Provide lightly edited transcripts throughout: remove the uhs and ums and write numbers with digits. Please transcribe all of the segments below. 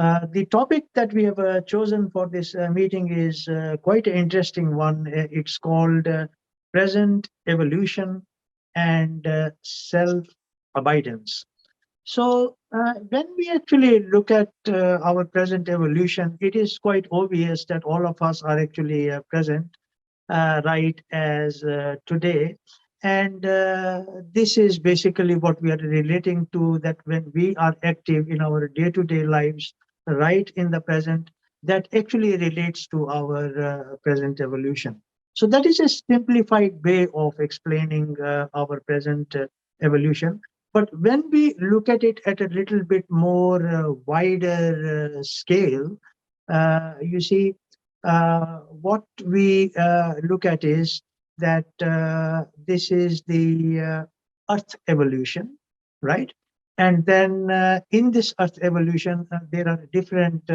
The topic that we have chosen for this meeting is quite an interesting one. It's called Present Evolution and Self-Abidance. So, when we actually look at our present evolution, it is quite obvious that all of us are actually present right as today. And this is basically what we are relating to, that when we are active in our day-to-day lives, right in the present, that actually relates to our present evolution. So that is a simplified way of explaining our present evolution. But when we look at it at a little bit more wider scale, you see, what we look at is that this is the Earth evolution, right? And then in this Earth evolution, there are different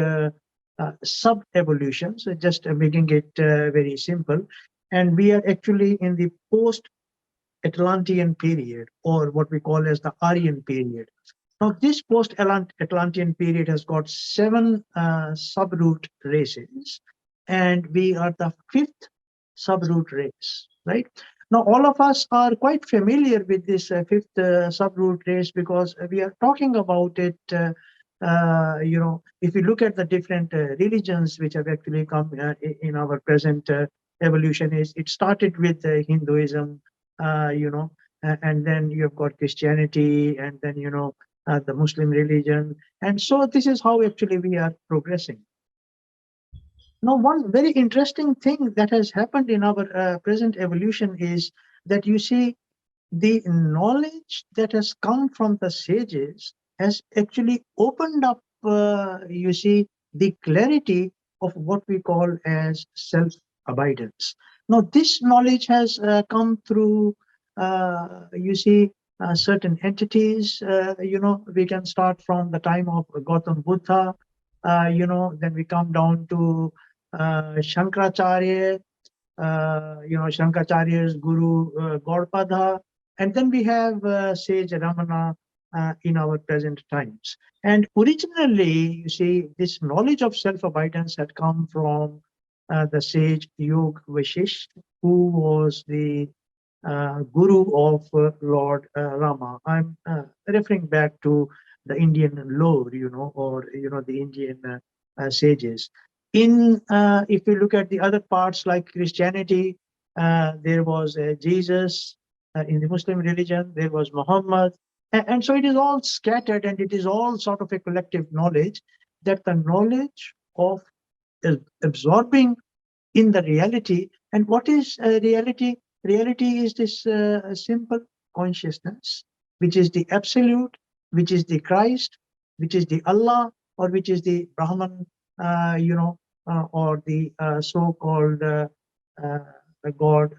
sub-evolutions, just making it very simple. And we are actually in the post-Atlantean period, or what we call as the Aryan period. Now, this post-Atlantean period has got seven subroot races, and we are the fifth subroot race, right? Now, all of us are quite familiar with this fifth subroot race because we are talking about it. If you look at the different religions which have actually come in our present evolution, is it started with Hinduism, and then you've got Christianity, and then the Muslim religion. And so this is how actually we are progressing. Now, one very interesting thing that has happened in our present evolution is that you see the knowledge that has come from the sages has actually opened up, you see, the clarity of what we call as self-abidance. Now, this knowledge has come through, you see, certain entities. We can start from the time of Gautam Buddha, then we come down to Shankaracharya, Shankaracharya's guru Gaudapada, and then we have Sage Ramana in our present times. And originally, you see, this knowledge of self-abidance had come from the sage Yog Vashisht, who was the guru of Lord Rama. I'm referring back to the Indian lore, or the Indian sages. If you look at the other parts like Christianity, there was Jesus. In the Muslim religion, there was Muhammad, and so it is all scattered, and it is all sort of a collective knowledge, that the knowledge of absorbing in the reality. And what is reality? Reality is this simple consciousness, which is the absolute, which is the Christ, which is the Allah, or which is the Brahman, or the so-called uh, God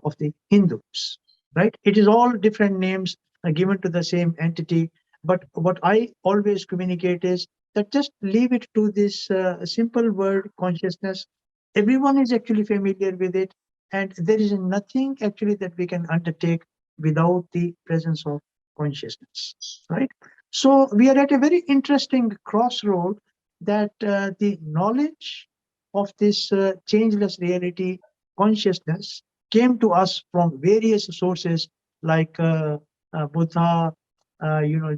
of the Hindus, right? It is all different names given to the same entity. But what I always communicate is that just leave it to this simple word consciousness. Everyone is actually familiar with it, and there is nothing actually that we can undertake without the presence of consciousness, right? So we are at a very interesting crossroad, that the knowledge of this changeless reality, consciousness, came to us from various sources like Buddha,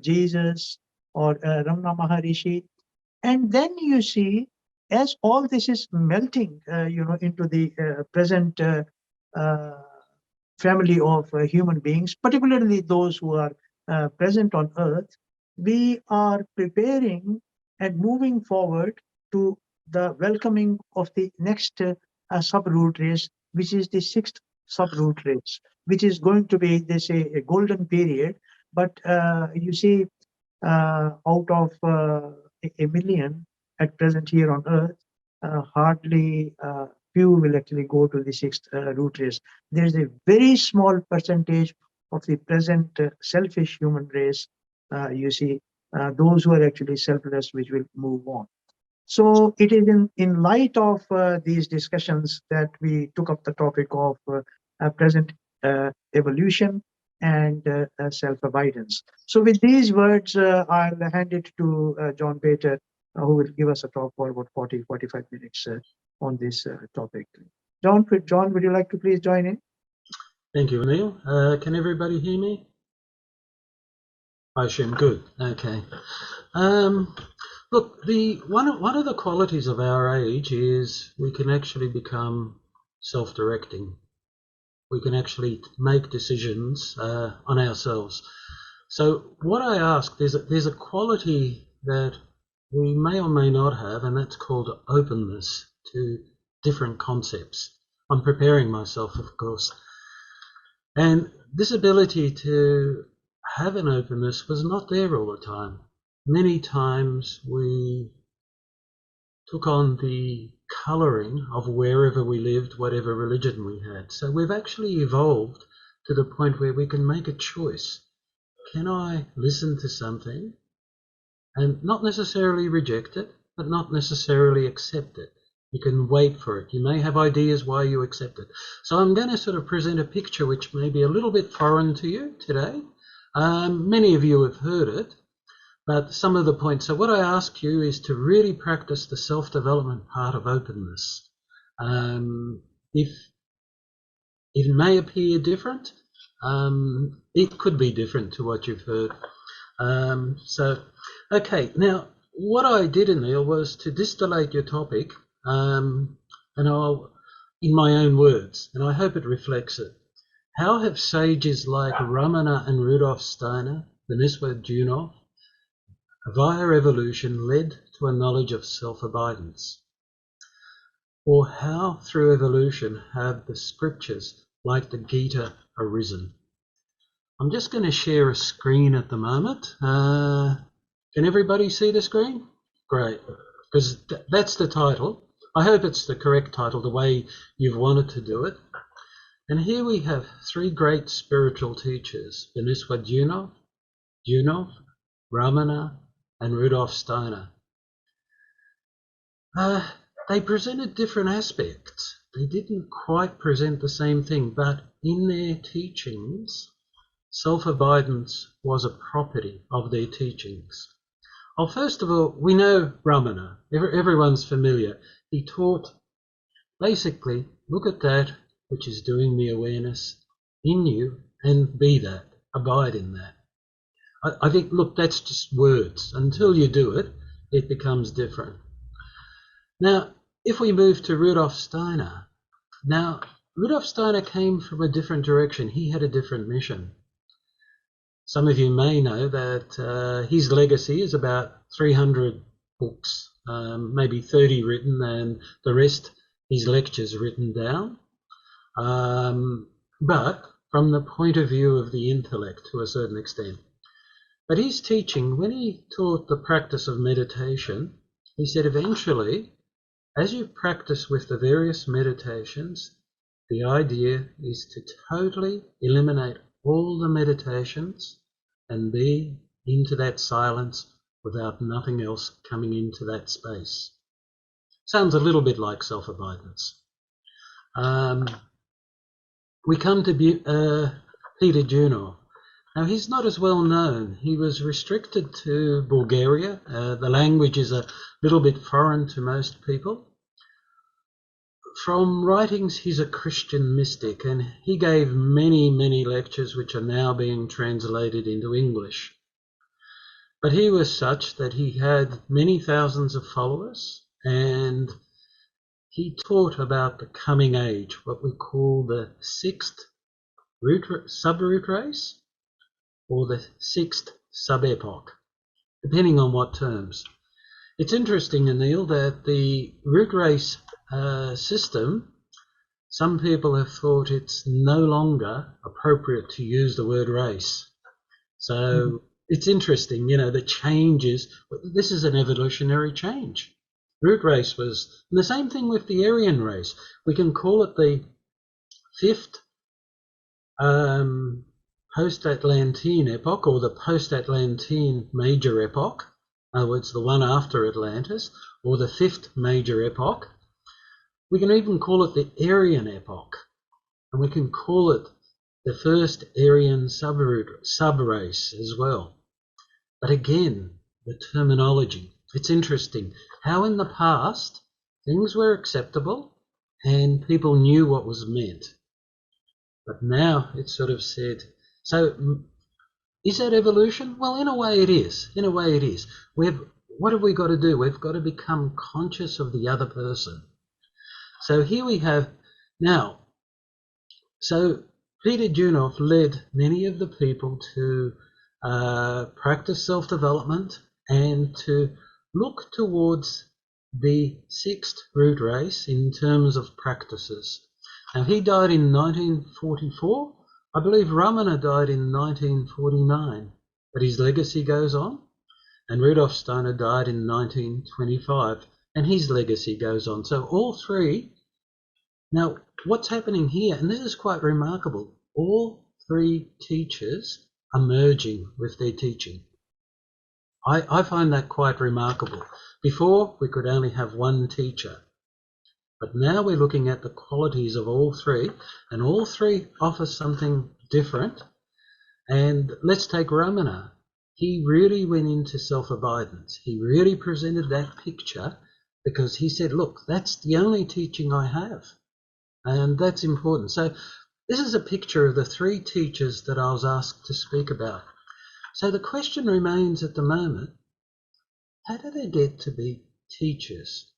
Jesus, or Ramana Maharishi. And then you see, as all this is melting, into the present uh, family of human beings, particularly those who are present on Earth, we are preparing and moving forward to the welcoming of the next subroot race, which is the sixth subroot race, which is going to be, they say, a golden period. But you see, out of a million at present here on Earth, hardly few will actually go to the sixth root race. There is a very small percentage of the present selfish human race, you see, those who are actually selfless, which will move on. So it is in light of these discussions that we took up the topic of present evolution and self-abidance. So with these words, I'll hand it to John Bater who will give us a talk for about 40, 45 minutes on this topic. John, would you like to please join in? Thank you, Anil. Can everybody hear me? I assume good. Okay. Look, one of the qualities of our age is we can actually become self-directing. We can actually make decisions on ourselves. So what I ask, there's a quality that we may or may not have, and that's called openness to different concepts. I'm preparing myself, of course. And this ability to have an openness was not there all the time. Many times we took on the colouring of wherever we lived, whatever religion we had. So we've actually evolved to the point where we can make a choice. Can I listen to something and not necessarily reject it, but not necessarily accept it? You can wait for it. You may have ideas why you accept it. So I'm going to sort of present a picture which may be a little bit foreign to you today. Many of you have heard it, but some of the points. So what I ask you is to really practice the self-development part of openness. If it may appear different, it could be different to what you've heard. Okay, now what I did, Anil, was to distillate your topic, and I'll, in my own words, and I hope it reflects it. How have sages like Ramana and Rudolf Steiner, Deniswa Junov, via evolution led to a knowledge of self-abidance? Or how, through evolution, have the scriptures like the Gita arisen? I'm just going to share a screen at the moment. Can everybody see the screen? Great, because that's the title. I hope it's the correct title, the way you've wanted to do it. And here we have three great spiritual teachers, Deniswa Junov, Ramana, and Rudolf Steiner. They presented different aspects. They didn't quite present the same thing, but in their teachings, self-abidance was a property of their teachings. Well, first of all, we know Ramana. Everyone's familiar. He taught, basically, look at that which is doing the awareness in you and be that, abide in that. I think, look, that's just words. Until you do it, it becomes different. Now, if we move to Rudolf Steiner, now, Rudolf Steiner came from a different direction. He had a different mission. Some of you may know that his legacy is about 300 books, maybe 30 written, and the rest, his lectures written down. But from the point of view of the intellect to a certain extent. But his teaching, when he taught the practice of meditation, he said eventually, as you practice with the various meditations, the idea is to totally eliminate all the meditations and be into that silence without nothing else coming into that space. Sounds a little bit like self-abidance. We come to Peter Junov. Now, he's not as well known. He was restricted to Bulgaria. The language is a little bit foreign to most people. From writings, he's a Christian mystic, and he gave many, many lectures which are now being translated into English. But he was such that he had many thousands of followers, and he taught about the coming age, what we call the sixth sub-root race, or the sixth sub-epoch, depending on what terms. It's interesting, Anil, that the root race system, some people have thought it's no longer appropriate to use the word race. So it's interesting, you know, the changes. This is an evolutionary change. Root race was, and the same thing with the Aryan race. We can call it the fifth post-Atlantean epoch, or the post-Atlantean major epoch. In other words, the one after Atlantis, or the fifth major epoch. We can even call it the Aryan epoch, and we can call it the first Aryan sub-race as well. But again, the terminology. It's interesting how in the past things were acceptable and people knew what was meant. But now it's sort of said, so is that evolution? Well, in a way it is. In a way it is. What have we got to do? We've got to become conscious of the other person. So here we have now. So Peter Junoff led many of the people to practice self-development and to look towards the sixth root race in terms of practices. Now he died in 1944. I believe Ramana died in 1949, but his legacy goes on. And Rudolf Steiner died in 1925, and his legacy goes on. So all three. Now, what's happening here, and this is quite remarkable, all three teachers are merging with their teaching. I find that quite remarkable. Before, we could only have one teacher. But now we're looking at the qualities of all three, and all three offer something different. And let's take Ramana. He really went into self-abidance. He really presented that picture because he said, look, that's the only teaching I have. And that's important. So this is a picture of the three teachers that I was asked to speak about. So the question remains at the moment, how did they get to be teachers?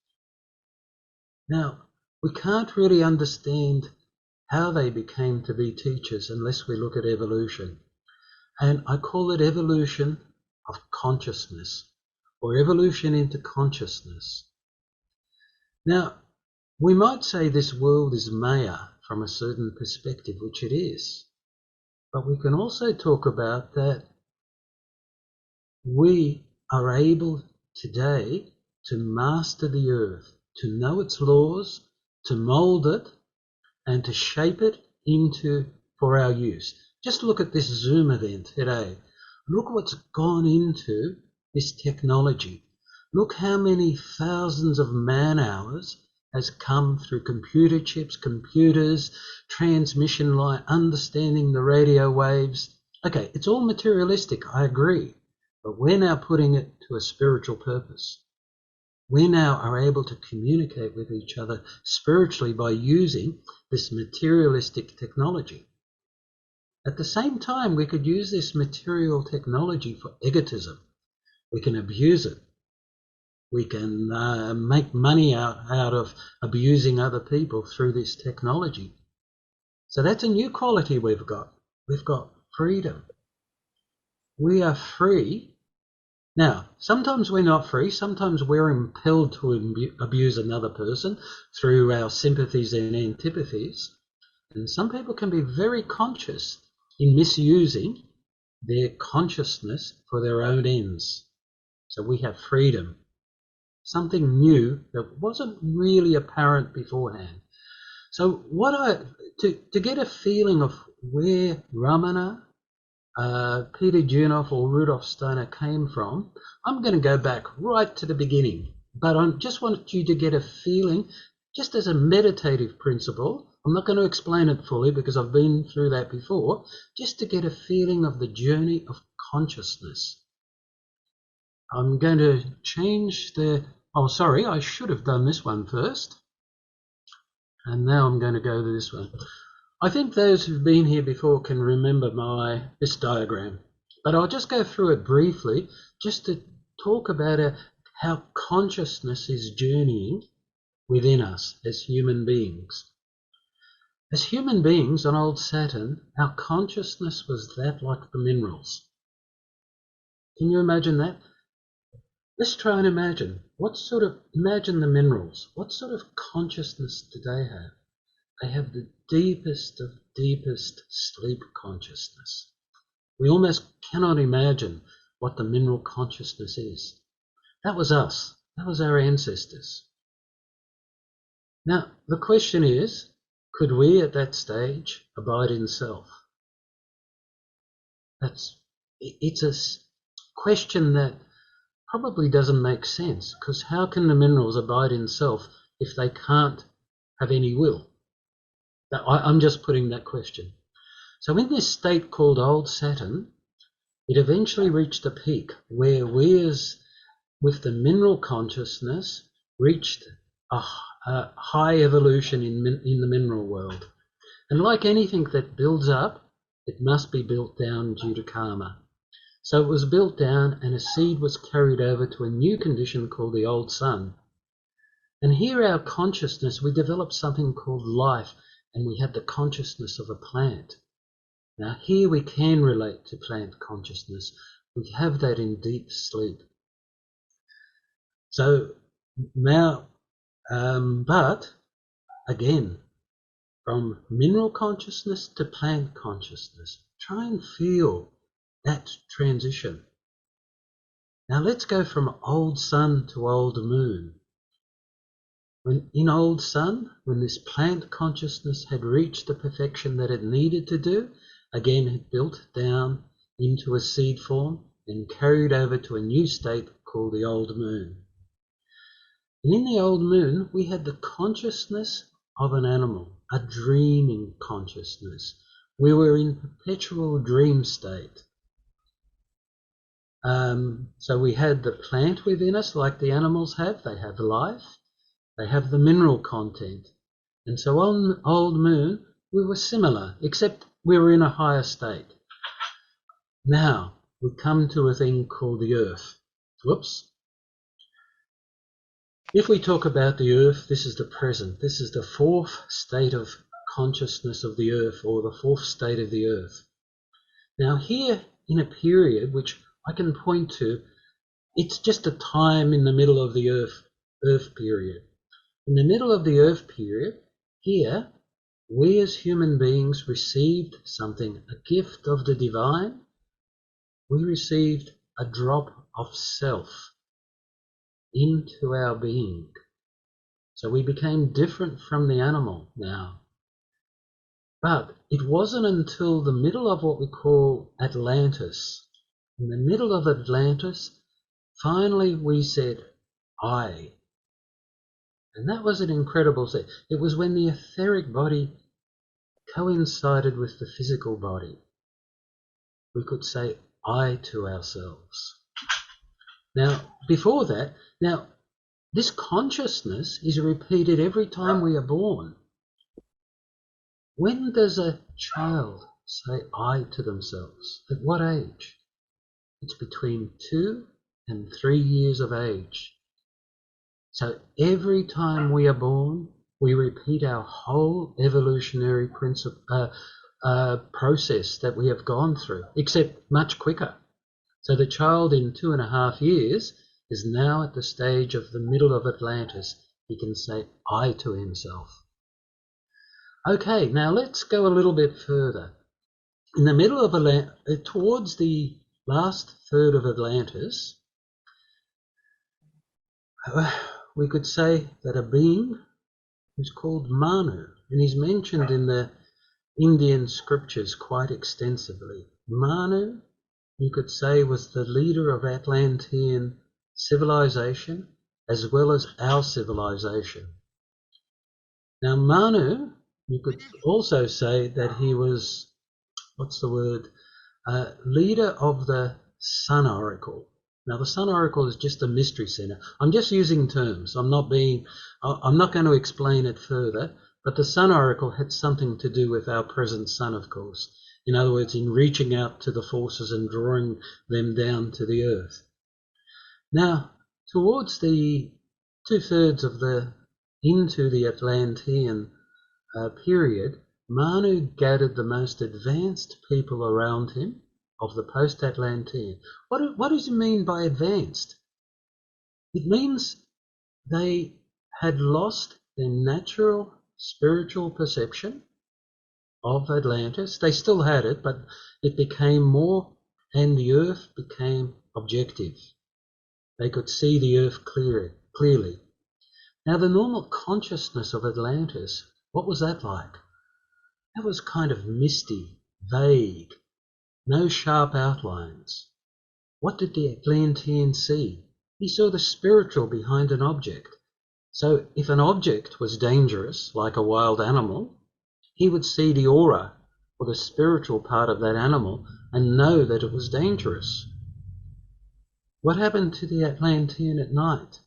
Now, we can't really understand how they became to be teachers unless we look at evolution. And I call it evolution of consciousness, or evolution into consciousness. Now, we might say this world is Maya from a certain perspective, which it is. But we can also talk about that we are able today to master the earth, to know its laws, to mould it, and to shape it for our use. Just look at this Zoom event today. Look what's gone into this technology. Look how many thousands of man-hours has come through computer chips, computers, transmission line, understanding the radio waves. Okay, it's all materialistic, I agree, but we're now putting it to a spiritual purpose. We now are able to communicate with each other spiritually by using this materialistic technology. At the same time, we could use this material technology for egotism. We can abuse it. We can make money out of abusing other people through this technology. So that's a new quality we've got. We've got freedom. We are free. Now, sometimes we're not free. Sometimes we're impelled to abuse another person through our sympathies and antipathies. And some people can be very conscious in misusing their consciousness for their own ends. So we have freedom. Something new that wasn't really apparent beforehand. So to get a feeling of where Ramana, Peter Junoff or Rudolf Steiner came from, I'm going to go back right to the beginning. But I just want you to get a feeling, just as a meditative principle. I'm not going to explain it fully because I've been through that before, just to get a feeling of the journey of consciousness. I'm going to change I should have done this one first. And now I'm going to go to this one. I think those who've been here before can remember this diagram, but I'll just go through it briefly just to talk about how consciousness is journeying within us as human beings. As human beings on old Saturn, our consciousness was that like the minerals. Can you imagine that? Let's try and imagine. Imagine the minerals. What sort of consciousness do they have? They have the deepest of deepest sleep consciousness. We almost cannot imagine what the mineral consciousness is. That was us. That was our ancestors. Now, the question is, could we at that stage abide in self? It's a question that probably doesn't make sense, because how can the minerals abide in self if they can't have any will? I'm just putting that question. So in this state called old Saturn, it eventually reached a peak where we as with the mineral consciousness, reached a high evolution in the mineral world. And like anything that builds up, it must be built down due to karma. So it was built down, and a seed was carried over to a new condition called the old sun. And here our consciousness, we developed something called life, and we had the consciousness of a plant. Now here we can relate to plant consciousness. We have that in deep sleep. So now, but again, from mineral consciousness to plant consciousness, try and feel that transition. Now let's go from old sun to old moon. When in old sun, when this plant consciousness had reached the perfection that it needed to do, again it built down into a seed form and carried over to a new state called the old moon. And in the old moon, we had the consciousness of an animal, a dreaming consciousness. We were in perpetual dream state. So we had the plant within us, like the animals have. They have life. They have the mineral content. And so on old moon, we were similar, except we were in a higher state. Now we come to a thing called the earth. Whoops. If we talk about the earth, this is the present. This is the fourth state of consciousness of the earth, or the fourth state of the earth. Now here, in a period which I can point to, it's just a time in the middle of the earth period. In the middle of the earth period, here, we as human beings received something, a gift of the divine. We received a drop of self into our being. So we became different from the animal now. But it wasn't until the middle of what we call Atlantis. In the middle of Atlantis, finally we said, I. And that was an incredible thing. It was when the etheric body coincided with the physical body. We could say I to ourselves. Now, before that, this consciousness is repeated every time we are born. When does a child say I to themselves? At what age? It's between 2 and 3 years of age. So every time we are born, we repeat our whole evolutionary process that we have gone through, except much quicker. So the child in 2.5 years is now at the stage of the middle of Atlantis. He can say I to himself. Okay, now let's go a little bit further. In the middle of towards the last third of Atlantis, we could say that a being who's called Manu, and he's mentioned in the Indian scriptures quite extensively. Manu, you could say, was the leader of Atlantean civilization as well as our civilization. Now Manu, you could also say that he was, leader of the Sun Oracle. Now the Sun Oracle is just a mystery center. I'm just using terms. I'm not going to explain it further, but the Sun Oracle had something to do with our present sun, of course. In other words, in reaching out to the forces and drawing them down to the earth. Now, towards the 2/3 into the Atlantean period, Manu gathered the most advanced people around him of the post-Atlantean. What does it mean by advanced? It means they had lost their natural spiritual perception of Atlantis. They still had it, but it became more, and the earth became objective. They could see the earth clearly. Now the normal consciousness of Atlantis, what was that like? That was kind of misty, vague, no sharp outlines. What did the Atlantean see? He saw the spiritual behind an object. So if an object was dangerous, like a wild animal, he would see the aura or the spiritual part of that animal and know that it was dangerous. What happened to the Atlantean at night?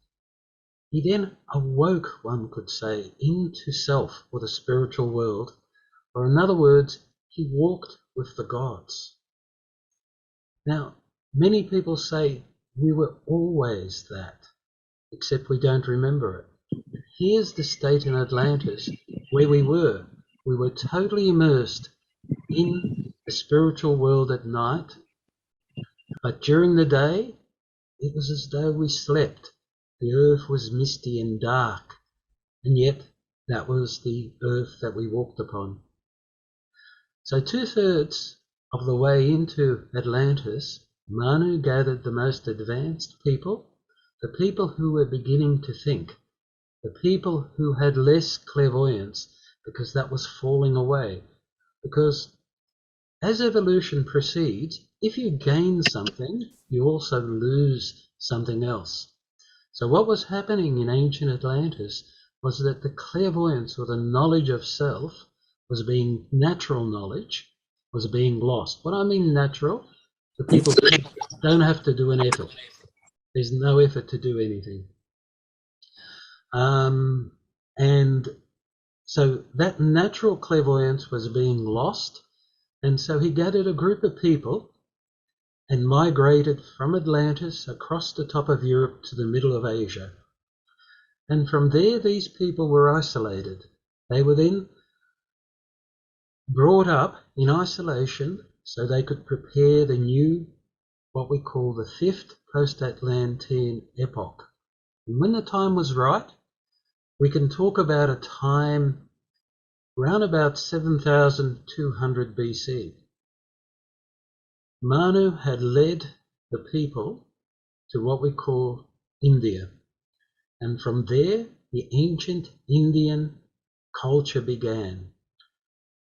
He then awoke, one could say, into self or the spiritual world, or in other words, he walked with the gods. Now, many people say we were always that, except we don't remember it. Here's the state in Atlantis where we were. We were totally immersed in the spiritual world at night, but during the day, it was as though we slept. The earth was misty and dark, and yet that was the earth that we walked upon. So 2/3 of the way into Atlantis, Manu gathered the most advanced people, the people who were beginning to think, the people who had less clairvoyance, because that was falling away. Because as evolution proceeds, if you gain something, you also lose something else. So what was happening in ancient Atlantis was that the clairvoyance or the knowledge of self was being, natural knowledge was being lost. What I mean natural, the people don't have to do an effort. There's no effort to do anything. And so that natural clairvoyance was being lost. And so he gathered a group of people and migrated from Atlantis across the top of Europe to the middle of Asia. And from there, these people were isolated. They were then brought up in isolation so they could prepare the new, what we call the fifth post-Atlantean epoch. And when the time was right, we can talk about a time around about 7,200 BC. Manu had led the people to what we call India. And from there, the ancient Indian culture began.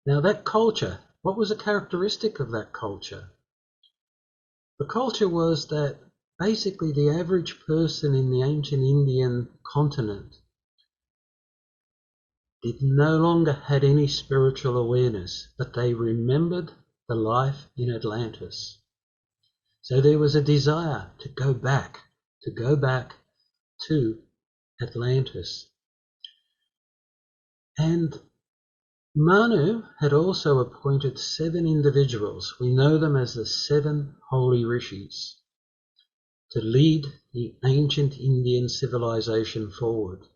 Now that culture, what was a characteristic of that culture? The culture was that basically the average person in the ancient Indian continent did no longer had any spiritual awareness, but they remembered the life in Atlantis. So there was a desire to go back to Atlantis. And Manu had also appointed 7 individuals, we know them as the 7 holy rishis, to lead the ancient Indian civilization forward.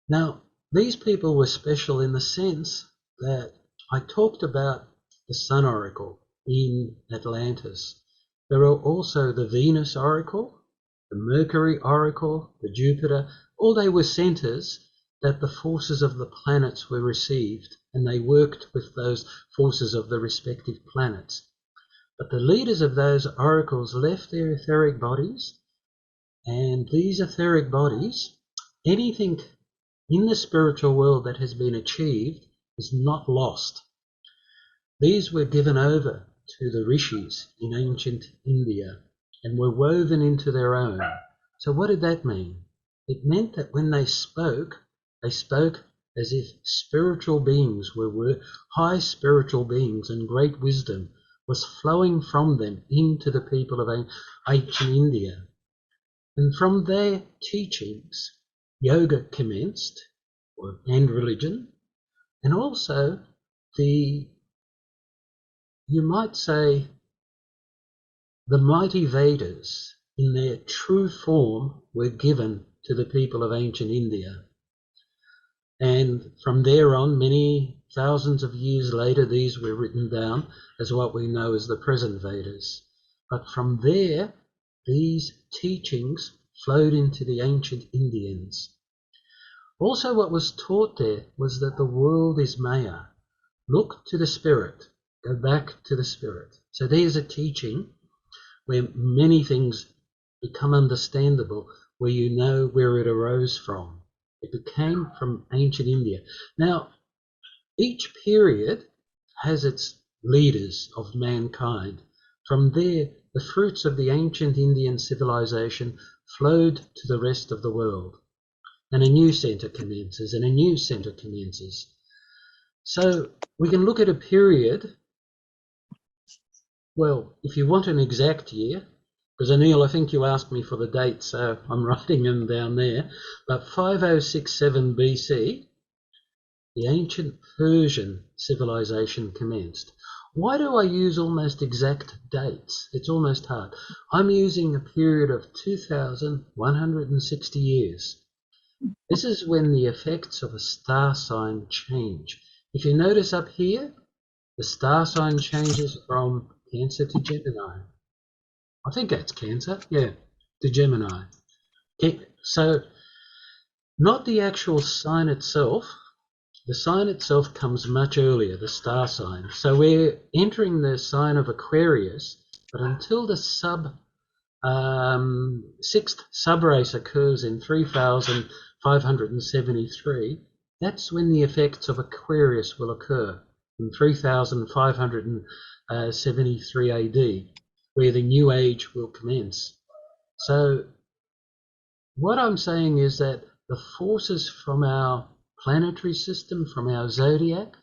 Now, these people were special in the sense that I talked about the Sun Oracle in Atlantis. There are also the Venus Oracle, the Mercury Oracle, the Jupiter. All they were centers that the forces of the planets were received, and they worked with those forces of the respective planets. But the leaders of those oracles left their etheric bodies, and these etheric bodies, anything in the spiritual world that has been achieved is not lost. These were given over to the rishis in ancient India and were woven into their own. So what did that mean? It meant that when they spoke as if spiritual beings were high spiritual beings, and great wisdom was flowing from them into the people of ancient India. And from their teachings, yoga commenced, and religion, and also you might say, the mighty Vedas in their true form were given to the people of ancient India. And from there on, many thousands of years later, these were written down as what we know as the present Vedas. But from there, these teachings flowed into the ancient Indians. Also, what was taught there was that the world is Maya. Look to the spirit. Go back to the spirit. So there's a teaching where many things become understandable, where you know where it arose from. It came from ancient India. Now, each period has its leaders of mankind. From there, the fruits of the ancient Indian civilization flowed to the rest of the world. And a new center commences, and a new center commences. So we can look at a period, well, if you want an exact year, Because Anil, I think you asked me for the date, so I'm writing them down there. But 5067 BC, the ancient Persian civilization commenced. Why do I use almost exact dates? It's almost hard. I'm using a period of 2,160 years. This is when the effects of a star sign change. If you notice up here, the star sign changes from Cancer to Gemini. I think that's Cancer, yeah, to Gemini. So not the actual sign itself. The sign itself comes much earlier, the star sign. So we're entering the sign of Aquarius, but until the sixth subrace occurs in 3,573, that's when the effects of Aquarius will occur, in 3,573 AD, where the new age will commence. So what I'm saying is that the forces from our planetary system, from our zodiac,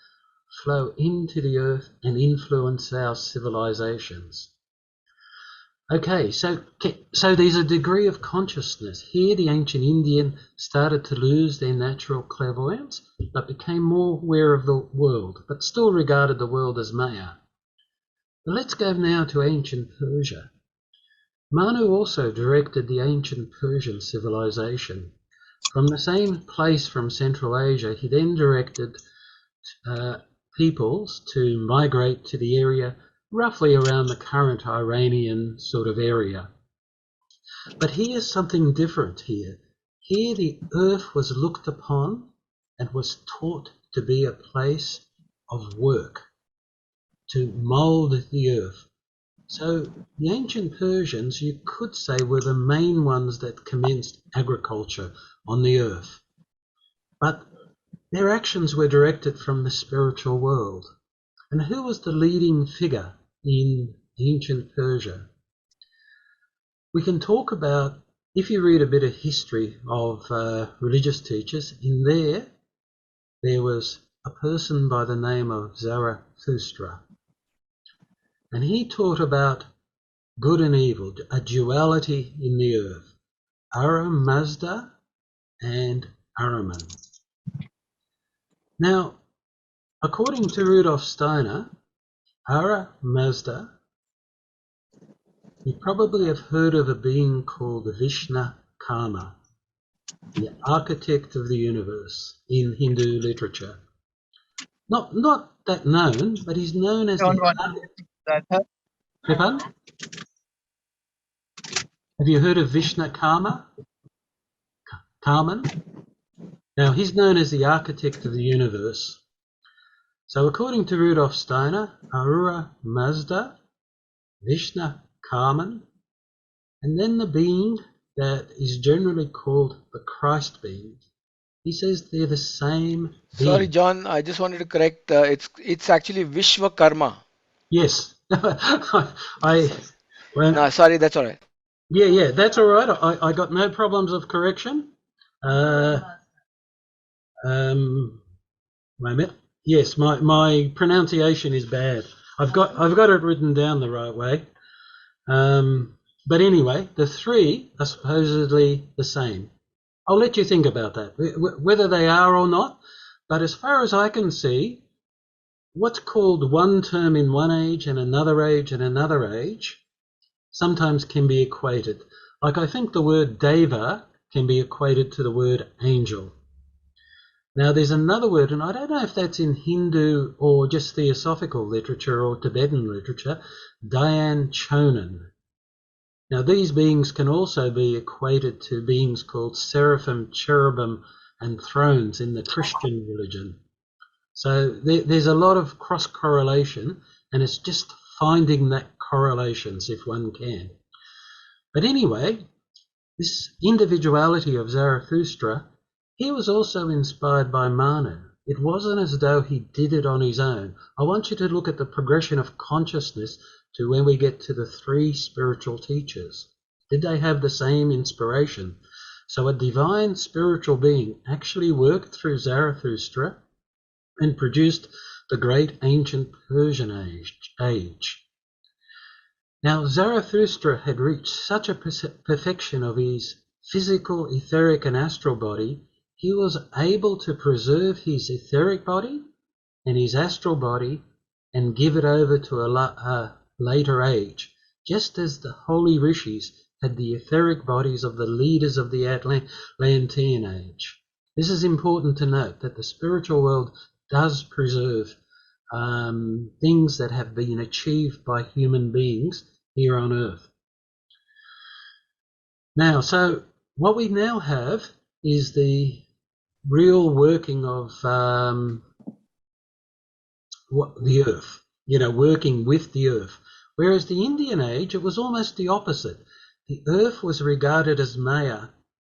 flow into the earth and influence our civilizations. Okay, so there's a degree of consciousness. Here the ancient Indian started to lose their natural clairvoyance, but became more aware of the world, but still regarded the world as Maya. But let's go now to ancient Persia. Manu also directed the ancient Persian civilization. From the same place from Central Asia, he then directed peoples to migrate to the area roughly around the current Iranian sort of area. But here's something different here. Here the earth was looked upon and was taught to be a place of work, to mould the earth. So the ancient Persians, you could say, were the main ones that commenced agriculture on the earth. But their actions were directed from the spiritual world. And who was the leading figure in ancient Persia? We can talk about, if you read a bit of history of religious teachers, in there was a person by the name of Zarathustra. And he taught about good and evil, a duality in the earth, Ara Mazda and Ahriman. Now, according to Rudolf Steiner, Ara Mazda, you probably have heard of a being called Vishnu Karma, the architect of the universe in Hindu literature. Not that known, but he's known as Don't want Pardon? Have you heard of Vishnu Karma? Karman? Now, he's known as the architect of the universe. So according to Rudolf Steiner, Ahura Mazda, Vishnu Karman, and then the being that is generally called the Christ being. He says they're the same being. Sorry, John. I just wanted to correct. It's actually Vishwakarma. Yes. Well, No, sorry, that's all right. yeah, that's all right. I got no problems of correction. Wait a minute. Yes, my pronunciation is bad. I've got it written down the right way. But anyway, the three are supposedly the same. I'll let you think about that, whether they are or not. But as far as I can see, what's called one term in one age and another age and another age sometimes can be equated. Like I think the word deva can be equated to the word angel. Now there's another word, and I don't know if that's in Hindu or just Theosophical literature or Tibetan literature, Dayan Chonan. Now these beings can also be equated to beings called seraphim, cherubim, and thrones in the Christian religion. So there's a lot of cross-correlation, and it's just finding that correlations if one can. But anyway, this individuality of Zarathustra, he was also inspired by Manu. It wasn't as though he did it on his own. I want you to look at the progression of consciousness to when we get to the three spiritual teachers. Did they have the same inspiration? So a divine spiritual being actually worked through Zarathustra and produced the great ancient Persian age. Now, Zarathustra had reached such a perfection of his physical, etheric and astral body, he was able to preserve his etheric body and his astral body and give it over to a later age, just as the holy rishis had the etheric bodies of the leaders of the Atlantean age. This is important to note, that the spiritual world does preserve things that have been achieved by human beings here on earth. Now, so what we now have is the real working of the earth, working with the earth. Whereas the Indian age, it was almost the opposite. The earth was regarded as Maya,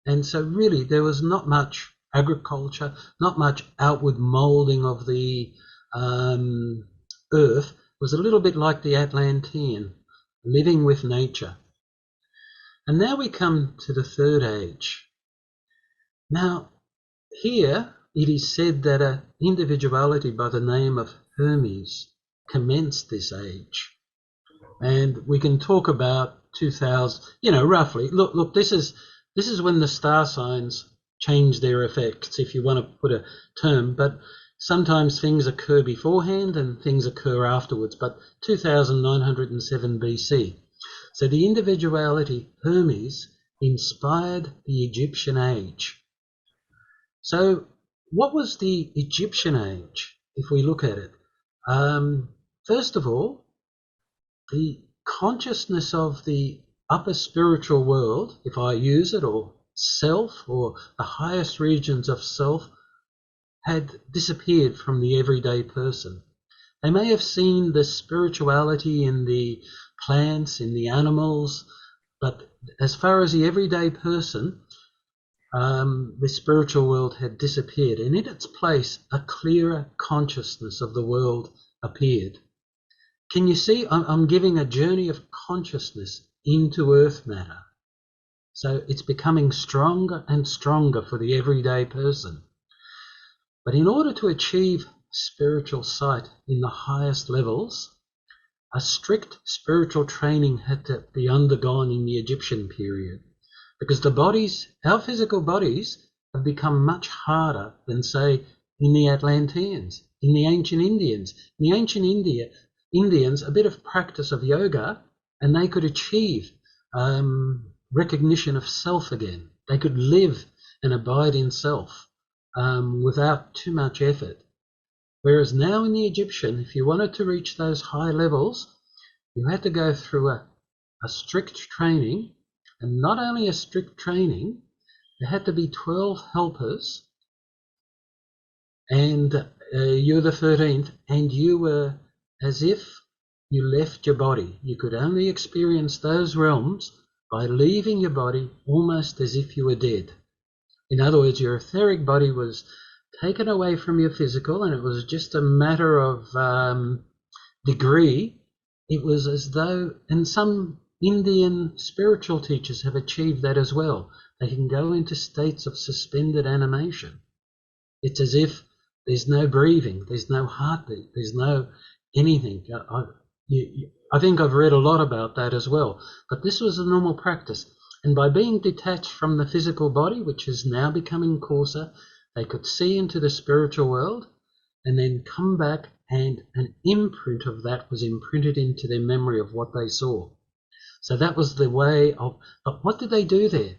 and so really there was not much agriculture, not much outward moulding of the earth. It was a little bit like the Atlantean, living with nature. And now we come to the third age. Now, here it is said that an individuality by the name of Hermes commenced this age. And we can talk about 2000, roughly. Look, this is when the star signs change their effects, if you want to put a term, but sometimes things occur beforehand and things occur afterwards, but 2907 BC. So the individuality Hermes inspired the Egyptian age. So what was the Egyptian age, if we look at it? First of all, the consciousness of the upper spiritual world, if I use it, or self, or the highest regions of self, had disappeared from the everyday person. They may have seen the spirituality in the plants, in the animals, but as far as the everyday person, the spiritual world had disappeared, and in its place a clearer consciousness of the world appeared. Can you see? I'm giving a journey of consciousness into earth matter. So it's becoming stronger and stronger for the everyday person. But in order to achieve spiritual sight in the highest levels, a strict spiritual training had to be undergone in the Egyptian period, because the bodies, our physical bodies, have become much harder than, say, in the Atlanteans, in the ancient Indians. In the ancient Indians, a bit of practice of yoga, and they could achieve recognition of self again. They could live and abide in self without too much effort. Whereas now in the Egyptian, if you wanted to reach those high levels, you had to go through a strict training, and not only a strict training, there had to be 12 helpers, and you were the 13th, and you were as if you left your body. You could only experience those realms by leaving your body, almost as if you were dead. In other words, your etheric body was taken away from your physical, and it was just a matter of degree. It was as though, and some Indian spiritual teachers have achieved that as well. They can go into states of suspended animation. It's as if there's no breathing, there's no heartbeat, there's no anything. I think I've read a lot about that as well. But this was a normal practice. And by being detached from the physical body, which is now becoming coarser, they could see into the spiritual world and then come back, and an imprint of that was imprinted into their memory of what they saw. So that was the way of, but what did they do there?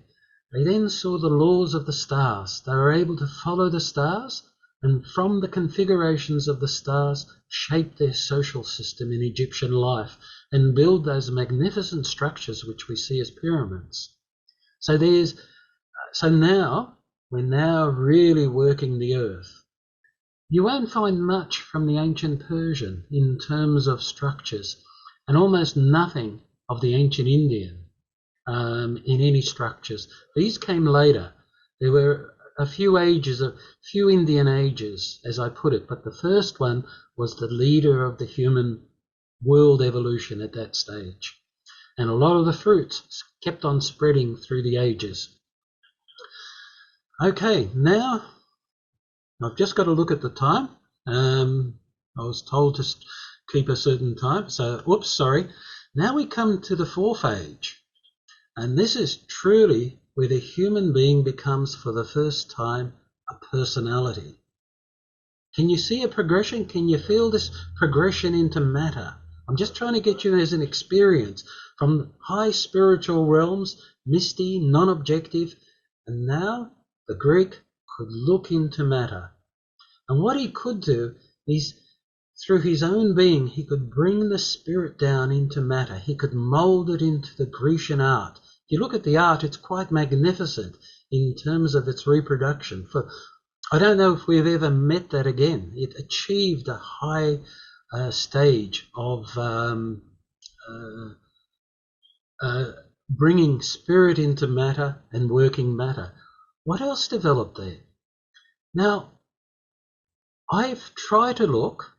They then saw the laws of the stars. They were able to follow the stars, and from the configurations of the stars, shape their social system in Egyptian life and build those magnificent structures which we see as pyramids. So now we're now really working the earth. You won't find much from the ancient Persian in terms of structures, and almost nothing of the ancient Indian in any structures. These came later. There were a few Indian ages, as I put it, but the first one was the leader of the human world evolution at that stage. And a lot of the fruits kept on spreading through the ages. Okay, now I've just got to look at the time. I was told to keep a certain time, so, oops, sorry. Now we come to the fourth age, and this is truly where the human being becomes for the first time a personality. Can you see a progression? Can you feel this progression into matter? I'm just trying to get you as an experience from high spiritual realms, misty, non-objective, and now the Greek could look into matter. And what he could do is, through his own being, he could bring the spirit down into matter. He could mold it into the Grecian art. If you look at the art, it's quite magnificent in terms of its reproduction. I don't know if we've ever met that again. It achieved a high stage of bringing spirit into matter and working matter. What else developed there? Now, I've tried to look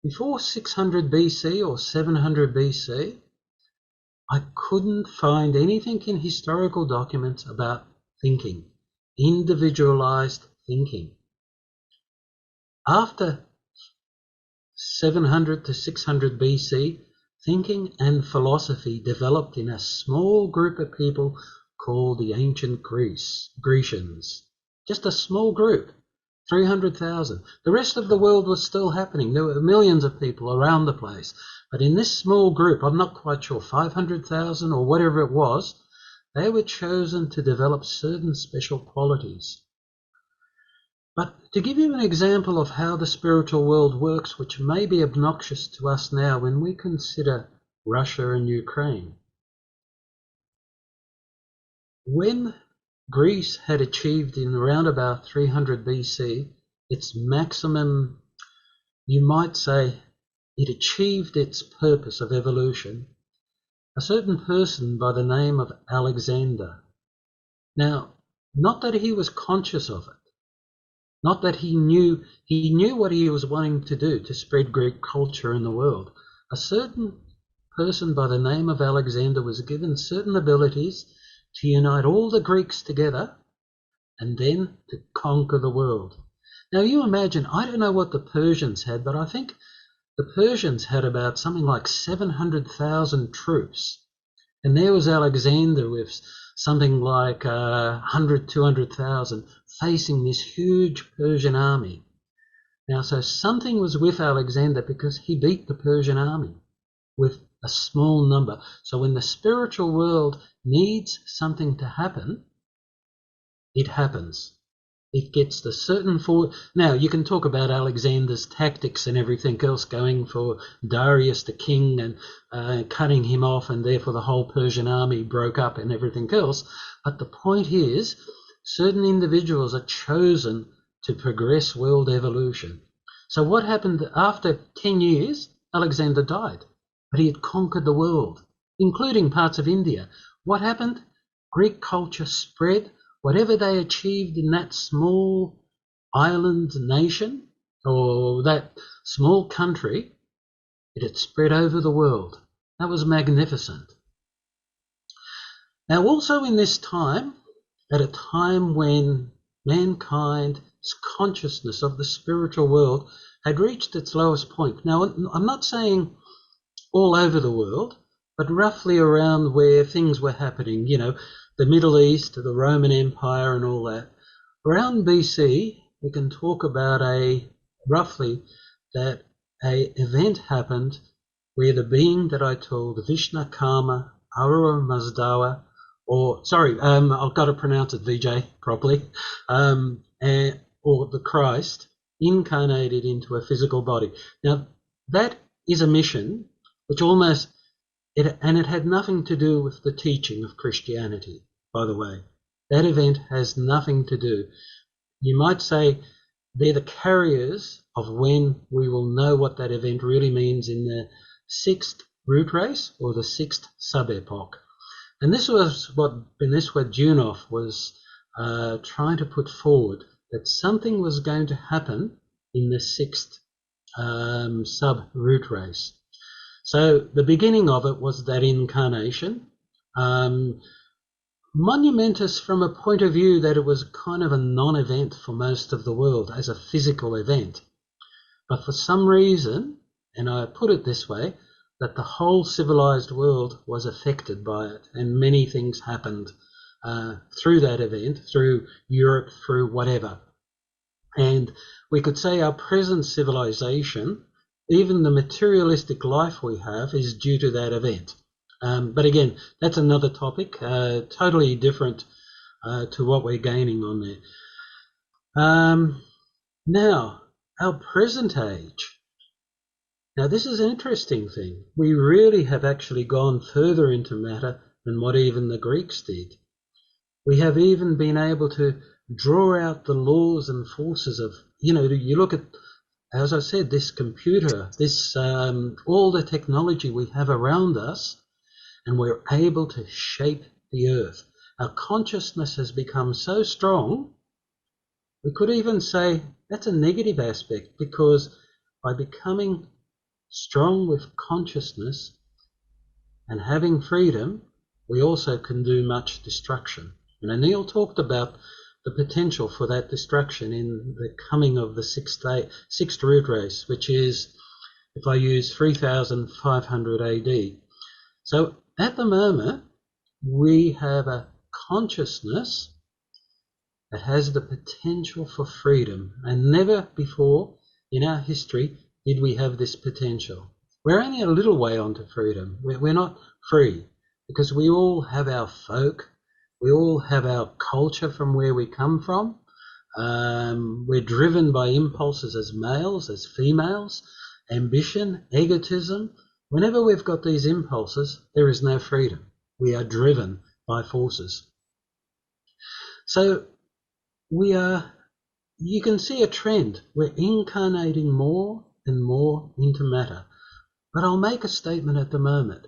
before 600 BC or 700 BC. I couldn't find anything in historical documents about thinking, individualized thinking. After 700 to 600 BC, thinking and philosophy developed in a small group of people called the ancient Grecians. Just a small group, 300,000. The rest of the world was still happening. There were millions of people around the place. But in this small group, I'm not quite sure, 500,000 or whatever it was, they were chosen to develop certain special qualities. But to give you an example of how the spiritual world works, which may be obnoxious to us now when we consider Russia and Ukraine. When Greece had achieved in around about 300 BC its maximum, you might say, it achieved its purpose of evolution, a certain person by the name of Alexander. Now, not that he was conscious of it, not that he knew what he was wanting to do to spread Greek culture in the world. A certain person by the name of Alexander was given certain abilities to unite all the Greeks together and then to conquer the world. Now you imagine, I don't know what the Persians had, but I think the Persians had about something like 700,000 troops. And there was Alexander with something like 100, 200,000 facing this huge Persian army. Now, so something was with Alexander because he beat the Persian army with a small number. So when the spiritual world needs something to happen, it happens. It gets the certain forward. Now, you can talk about Alexander's tactics and everything else, going for Darius the king and cutting him off, and therefore the whole Persian army broke up and everything else. But the point is, certain individuals are chosen to progress world evolution. So what happened after 10 years? Alexander died, but he had conquered the world, including parts of India. What happened? Greek culture spread. Whatever they achieved in that small island nation or that small country, it had spread over the world. That was magnificent. Now, also in this time, at a time when mankind's consciousness of the spiritual world had reached its lowest point. Now, I'm not saying all over the world, but roughly around where things were happening, the Middle East, the Roman Empire and all that. Around BC, we can talk about roughly that a event happened where the being that I told, Vishnu Karma, Ahura Mazdawa, I've got to pronounce it, VJ, properly, or the Christ, incarnated into a physical body. Now, that is a mission which it had nothing to do with the teaching of Christianity, by the way. That event has nothing to do. You might say they're the carriers of when we will know what that event really means in the 6th root race or the 6th sub-epoch. And this was what Beniswa Junov was trying to put forward, that something was going to happen in the 6th sub-root race. So the beginning of it was that incarnation. Monumentous from a point of view that it was kind of a non-event for most of the world as a physical event. But for some reason, and I put it this way, that the whole civilized world was affected by it, and many things happened through that event, through Europe, through whatever. And we could say our present civilization, even the materialistic life we have, is due to that event. But again, that's another topic, totally different to what we're gaining on there. Now, our present age. Now, this is an interesting thing. We really have actually gone further into matter than what even the Greeks did. We have even been able to draw out the laws and forces of, you look at, as I said, this computer, this all the technology we have around us, and we're able to shape the earth. Our consciousness has become so strong, we could even say that's a negative aspect, because by becoming strong with consciousness and having freedom, we also can do much destruction. And Anil talked about the potential for that destruction in the coming of the sixth root race, which is, if I use 3500 AD. So at the moment, we have a consciousness that has the potential for freedom, and never before in our history did we have this potential. We're only a little way onto freedom. We're not free, because we all have our folk, we all have our culture from where we come from. We're driven by impulses as males, as females, ambition, egotism. Whenever we've got these impulses, there is no freedom. We are driven by forces. So you can see a trend. We're incarnating more and more into matter. But I'll make a statement at the moment.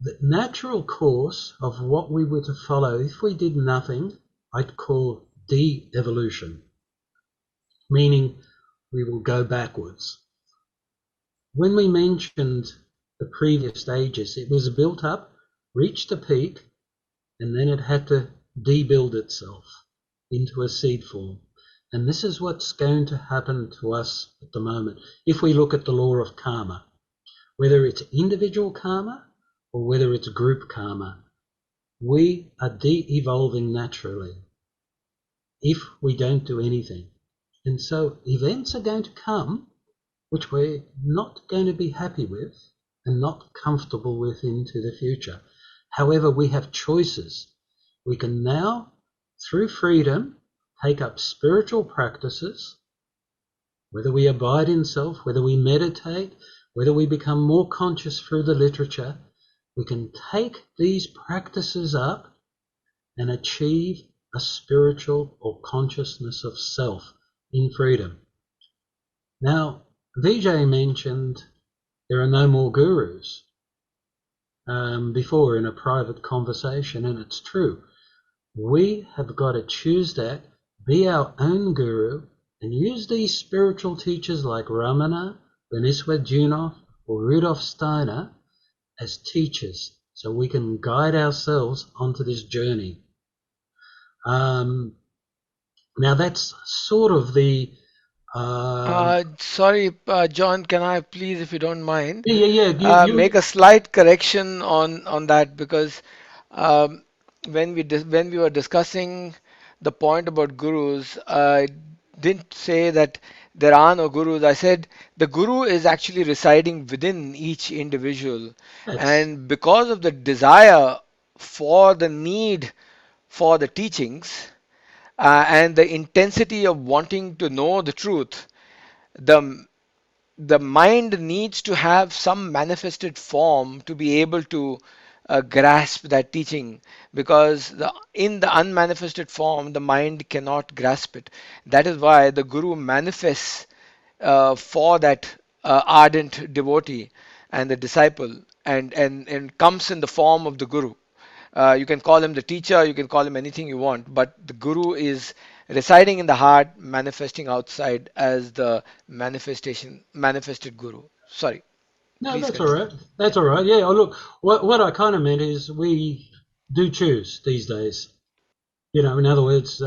The natural course of what we were to follow, if we did nothing, I'd call de-evolution, meaning we will go backwards. When we mentioned the previous stages, it was built up, reached a peak, and then it had to de-build itself into a seed form. And this is what's going to happen to us at the moment. If we look at the law of karma, whether it's individual karma or whether it's group karma, we are de-evolving naturally if we don't do anything. And so events are going to come which we're not going to be happy with and not comfortable with into the future. However, we have choices. We can now, through freedom, take up spiritual practices, whether we abide in self, whether we meditate, whether we become more conscious through the literature. We can take these practices up and achieve a spiritual or consciousness of self in freedom. Now, Vijay mentioned there are no more gurus before in a private conversation, and it's true. We have got to choose that, be our own guru, and use these spiritual teachers like Ramana, Beniswa Junov, or Rudolf Steiner as teachers, so we can guide ourselves onto this journey. Now that's sort of the Sorry, John, can I please, if you don't mind, yeah. make a slight correction on that, because um, when we were discussing the point about gurus, I didn't say that there are no gurus. I said the guru is actually residing within each individual, That's and because of the desire for the need for the teachings, and the intensity of wanting to know the truth, the the mind needs to have some manifested form to be able to grasp that teaching, because in the unmanifested form the mind cannot grasp it. That is why the guru manifests for that ardent devotee and the disciple, and comes in the form of the guru. You can call him the teacher, you can call him anything you want, but the guru is residing in the heart, manifesting outside as the manifested guru. Sorry, no, please that's all continue. right. That's all right. Yeah. Oh, look, what I kind of meant is we do choose these days. In other words,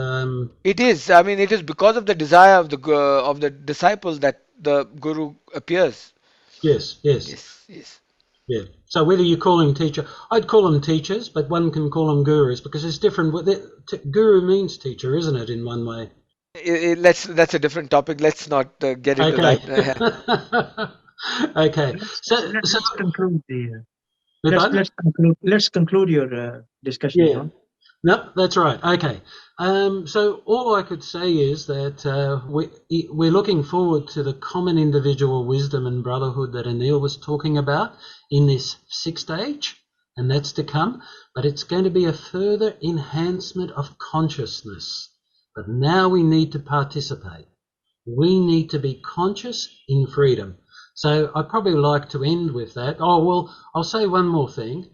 It is, I mean, it is because of the desire of the disciple that the guru appears. Yes, yes, Yes, yes. yeah. So whether you call him teacher, I'd call them teachers, but one can call them gurus because it's different. Guru means teacher, isn't it, in one way? Let's that's a different topic. Let's not get into Okay. that. Okay. So Let's conclude the with that, let's conclude your discussion, yeah. John. No, that's right. Okay. So all I could say is that we're looking forward to the common individual wisdom and brotherhood that Anil was talking about in this sixth stage, and that's to come. But it's going to be a further enhancement of consciousness. But now we need to participate. We need to be conscious in freedom. So I'd probably like to end with that. Oh, well, I'll say one more thing.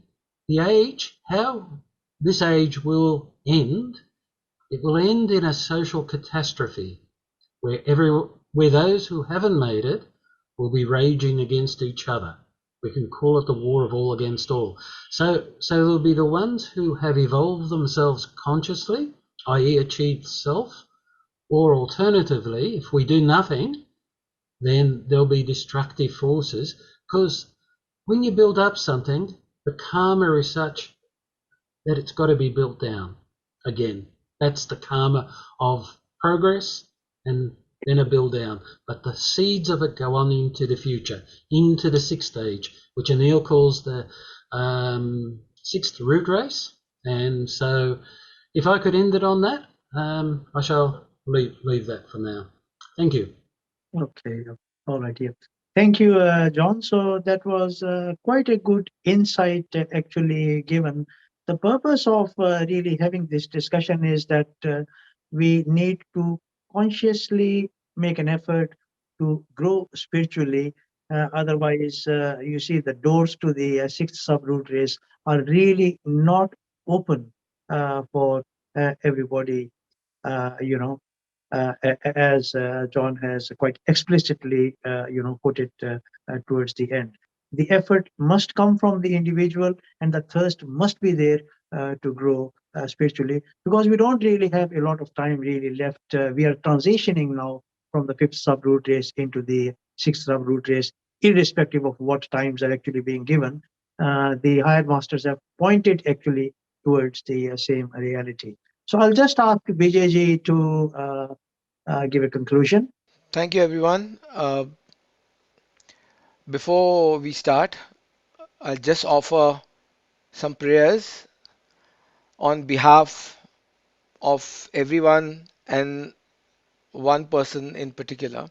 The age, how this age will end, it will end in a social catastrophe where those who haven't made it will be raging against each other. We can call it the war of all against all. So there'll be the ones who have evolved themselves consciously, i.e., achieved self, or alternatively, if we do nothing, then there'll be destructive forces. Because when you build up something, the karma is such that it's got to be built down again. That's the karma of progress and then a build down. But the seeds of it go on into the future, into the sixth stage, which Anil calls the sixth root race. And so if I could end it on that, I shall leave that for now. Thank you. Okay, all right, yeah. Thank you, John. So that was quite a good insight actually given. The purpose of really having this discussion is that we need to consciously make an effort to grow spiritually. Otherwise, you see, the doors to the sixth subroot race are really not open for everybody, you know as John has quite explicitly, put it towards the end. The effort must come from the individual, and the thirst must be there to grow spiritually, because we don't really have a lot of time really left. We are transitioning now from the fifth subroot race into the sixth subroot race, irrespective of what times are actually being given. The higher masters have pointed actually towards the same reality. So I'll just ask BJG to give a conclusion. Thank you, everyone. Before we start, I'll just offer some prayers on behalf of everyone and one person in particular.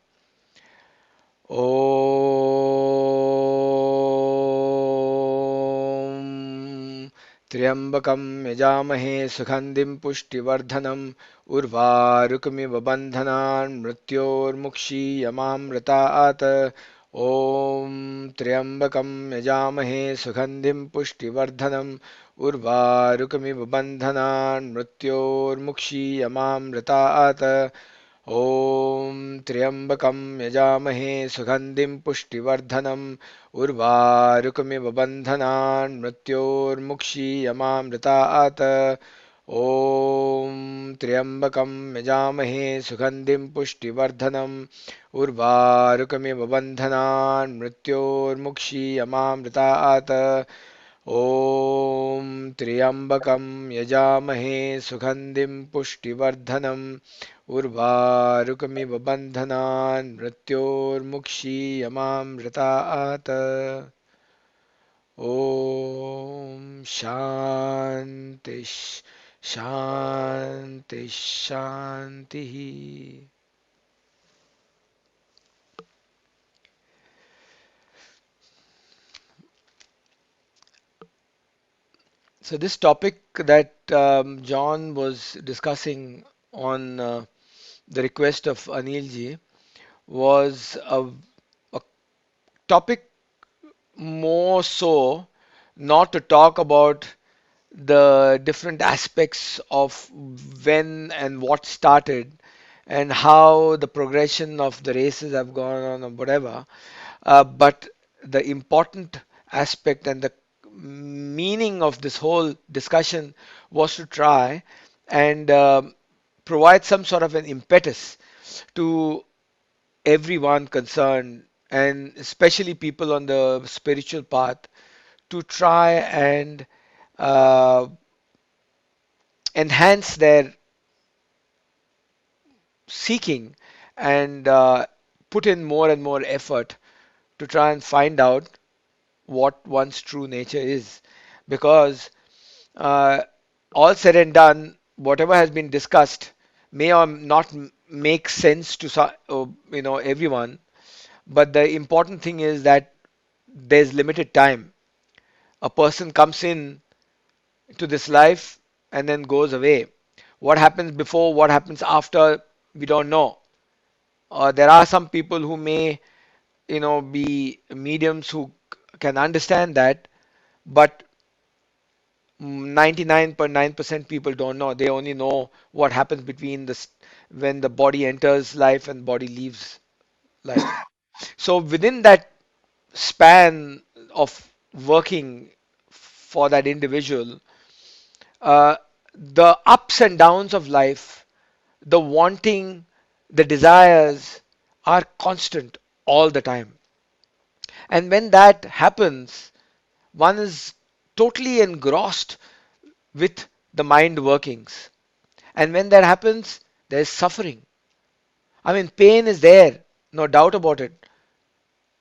ॐ त्र्यम्बकं यजामहे सुगन्धिं पुष्टिवर्धनम् उर्वारुकमिव बन्धनान् मृत्योर्मुक्षीयमामृतात् ॐ त्र्यम्बकं यजामहे सुगन्धिं पुष्टिवर्धनम् उर्वारुकमिव बन्धनान् मृत्योर्मुक्षीयमामृतात् ॐ त्र्यम्बकं यजामहे सुगन्धिं पुष्टिवर्धनम् उर्वारुकमिव बन्धनान् मृत्योर्मुक्षीयमामृतात् ॐ त्र्यम्बकं यजामहे सुगन्धिं पुष्टिवर्धनम् उर्वारुकमिव बन्धनान् मृत्योर्मुक्षीयमामृतात् ॐ त्र्यम्बकं यजामहे सुगन्धिं पुष्टिवर्धनम् उर्वारुकमिव बन्धनान् मृत्योर्मुक्षीयमामृतात् ॐ शान्ति शान्ति शान्तिः. So this topic that John was discussing on the request of Anil ji was a topic more so not to talk about the different aspects of when and what started and how the progression of the races have gone on or whatever, but the important aspect and the meaning of this whole discussion was to try and provide some sort of an impetus to everyone concerned and especially people on the spiritual path, to try and uh, enhance their seeking and put in more and more effort to try and find out what one's true nature is. Because uh, all said and done, whatever has been discussed may or not make sense to everyone, but the important thing is that there's limited time. A person comes in to this life and then goes away. What happens before, what happens after, we don't know. There are some people who may, be mediums who can understand that, but 99.9% people don't know. They only know what happens between when the body enters life and body leaves life. So within that span of working for that individual, uh, the ups and downs of life, the wanting, the desires are constant all the time. And when that happens, one is totally engrossed with the mind workings. And when that happens, there is suffering. I mean, pain is there, no doubt about it.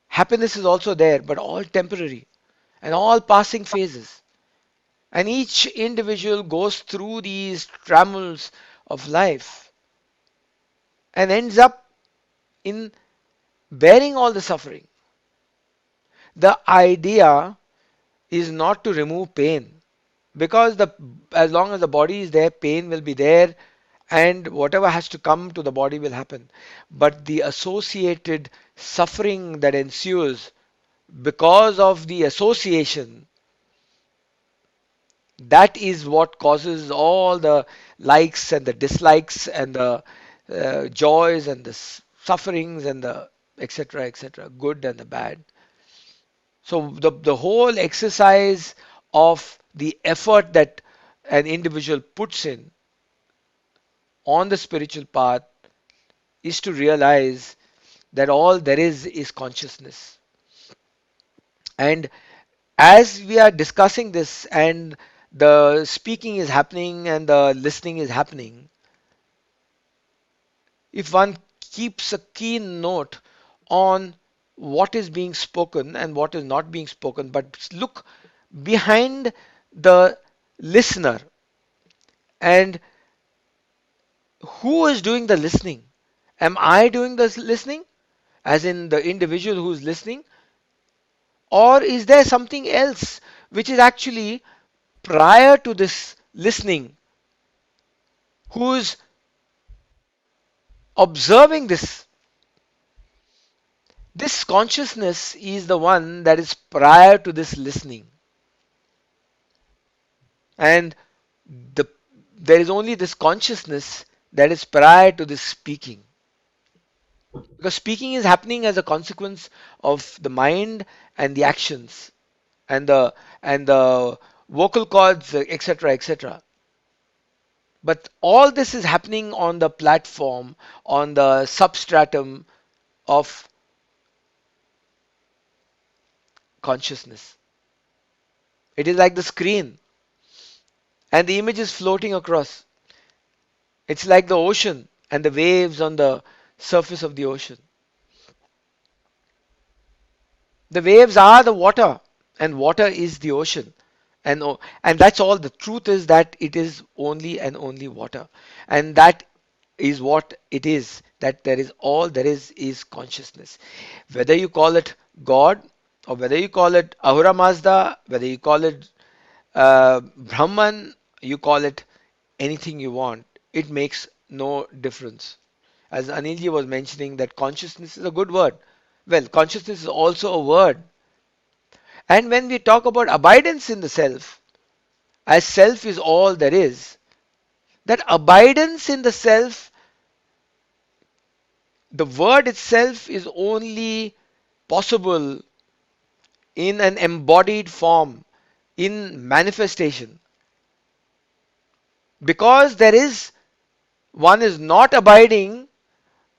Happiness is also there, but all temporary and all passing phases. And each individual goes through these trammels of life and ends up in bearing all the suffering. The idea is not to remove pain, because the as long as the body is there, pain will be there, and whatever has to come to the body will happen. But the associated suffering that ensues because of the association, that is what causes all the likes and the dislikes and the joys and the sufferings and the etc etc, good and the bad. So the whole exercise of the effort that an individual puts in on the spiritual path is to realize that all there is consciousness. And as we are discussing this and the speaking is happening and the listening is happening, if one keeps a keen note on what is being spoken and what is not being spoken, but look behind the listener, and who is doing the listening? Am I doing the listening, as in the individual who is listening? Or is there something else which is actually prior to this listening, who is observing this? This consciousness is the one that is prior to this listening. And the there is only this consciousness that is prior to this speaking. Because speaking is happening as a consequence of the mind and the actions and the vocal cords, etc., etc. But all this is happening on the platform, on the substratum of consciousness. It is like the screen, and the image is floating across. It's like the ocean and the waves on the surface of the ocean. The waves are the water, and water is the ocean. And that's all. The truth is that it is only and only water. And that is what it is. That there is all there is consciousness. Whether you call it God, or whether you call it Ahura Mazda, whether you call it Brahman, you call it anything you want, it makes no difference. As Anilji was mentioning, that consciousness is a good word. Well, consciousness is also a word. And when we talk about abidance in the self, as self is all there is, that abidance in the self, the word itself is only possible in an embodied form, in manifestation. Because one is not abiding,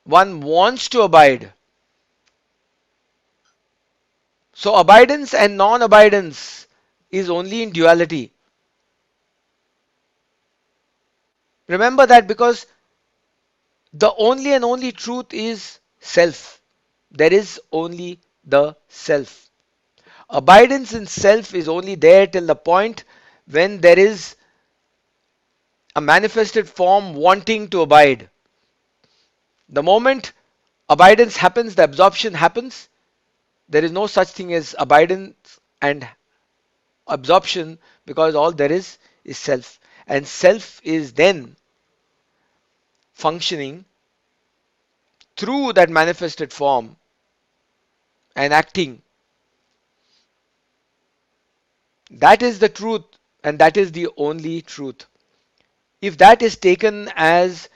one wants to abide. So abidance and non-abidance is only in duality. Remember that, because the only and only truth is self. There is only the self. Abidance in self is only there till the point when there is a manifested form wanting to abide. The moment abidance happens, the absorption happens. There is no such thing as abidance and absorption, because all there is self. And self is then functioning through that manifested form and acting. That is the truth, and that is the only truth. If that is taken as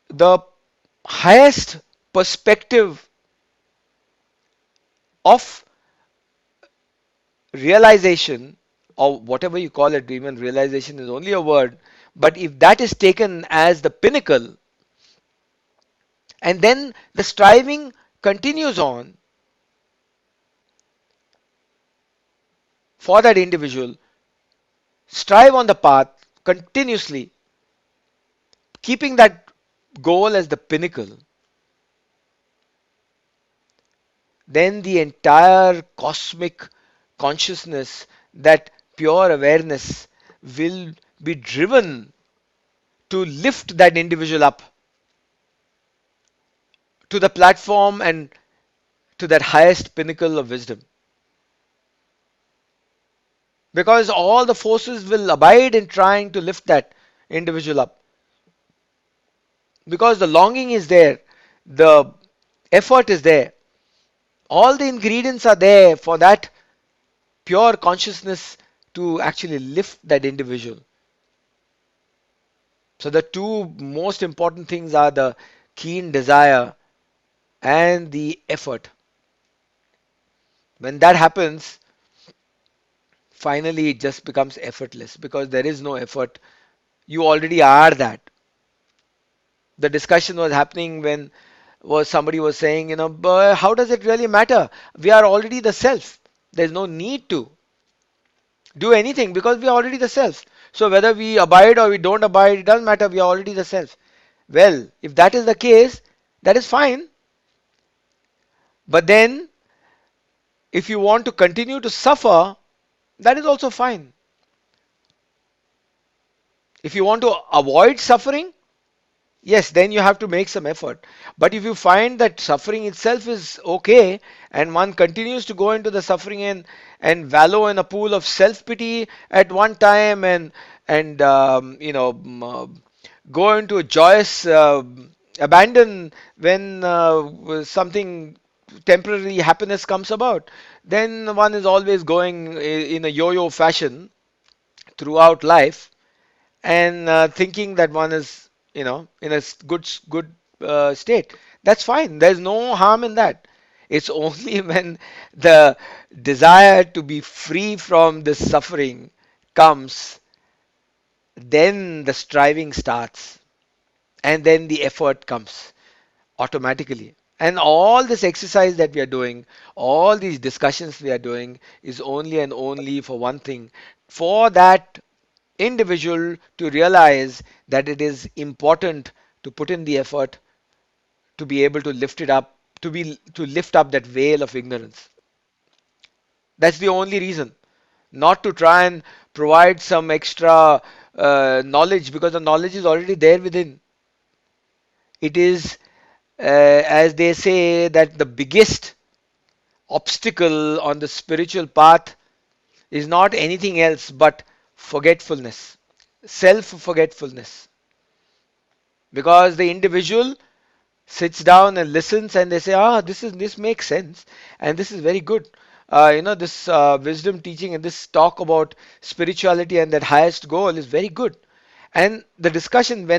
the highest perspective of realization, or whatever you call it, even realization is only a word, but if that is taken as the pinnacle, and then the striving continues on for that individual, strive on the path continuously, keeping that goal as the pinnacle, then the entire cosmic consciousness, that pure awareness, will be driven to lift that individual up to the platform and to that highest pinnacle of wisdom. Because all the forces will abide in trying to lift that individual up. Because the longing is there, the effort is there, all the ingredients are there for that pure consciousness to actually lift that individual. So, the two most important things are the keen desire and the effort. When that happens, finally it just becomes effortless, because there is no effort. You already are that. The discussion was happening when was somebody was saying, but how does it really matter? We are already the self. There's no need to do anything, because we are already the self. So whether we abide or we don't abide, it doesn't matter. We are already the self. Well, if that is the case, that is fine. But then, if you want to continue to suffer, that is also fine. If you want to avoid suffering, yes, then you have to make some effort. But if you find that suffering itself is okay, and one continues to go into the suffering and wallow in a pool of self pity at one time, and go into a joyous abandon when something temporary happiness comes about, then one is always going in a yo-yo fashion throughout life, and thinking that one is in a good state. That's fine, there's no harm in that. It's only when the desire to be free from this suffering comes, then the striving starts, and then the effort comes automatically. And all this exercise that we are doing, all these discussions we are doing, is only and only for one thing: for that individual to realize that it is important to put in the effort to be able to lift it up, to lift up that veil of ignorance. That's the only reason. Not to try and provide some extra knowledge, because the knowledge is already there within. It is, as they say, that the biggest obstacle on the spiritual path is not anything else but forgetfulness, self forgetfulness. Because the individual sits down and listens, and they say, this makes sense, and this is very good. This wisdom teaching and this talk about spirituality and that highest goal is very good. And when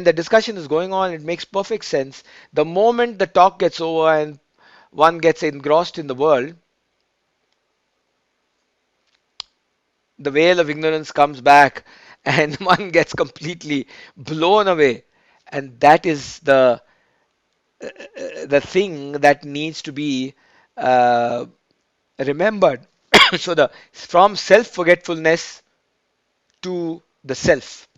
the discussion is going on, it makes perfect sense. The moment the talk gets over and one gets engrossed in the world, the veil of ignorance comes back, and one gets completely blown away. And that is the thing that needs to be uh, remembered. So the from self forgetfulness to the self,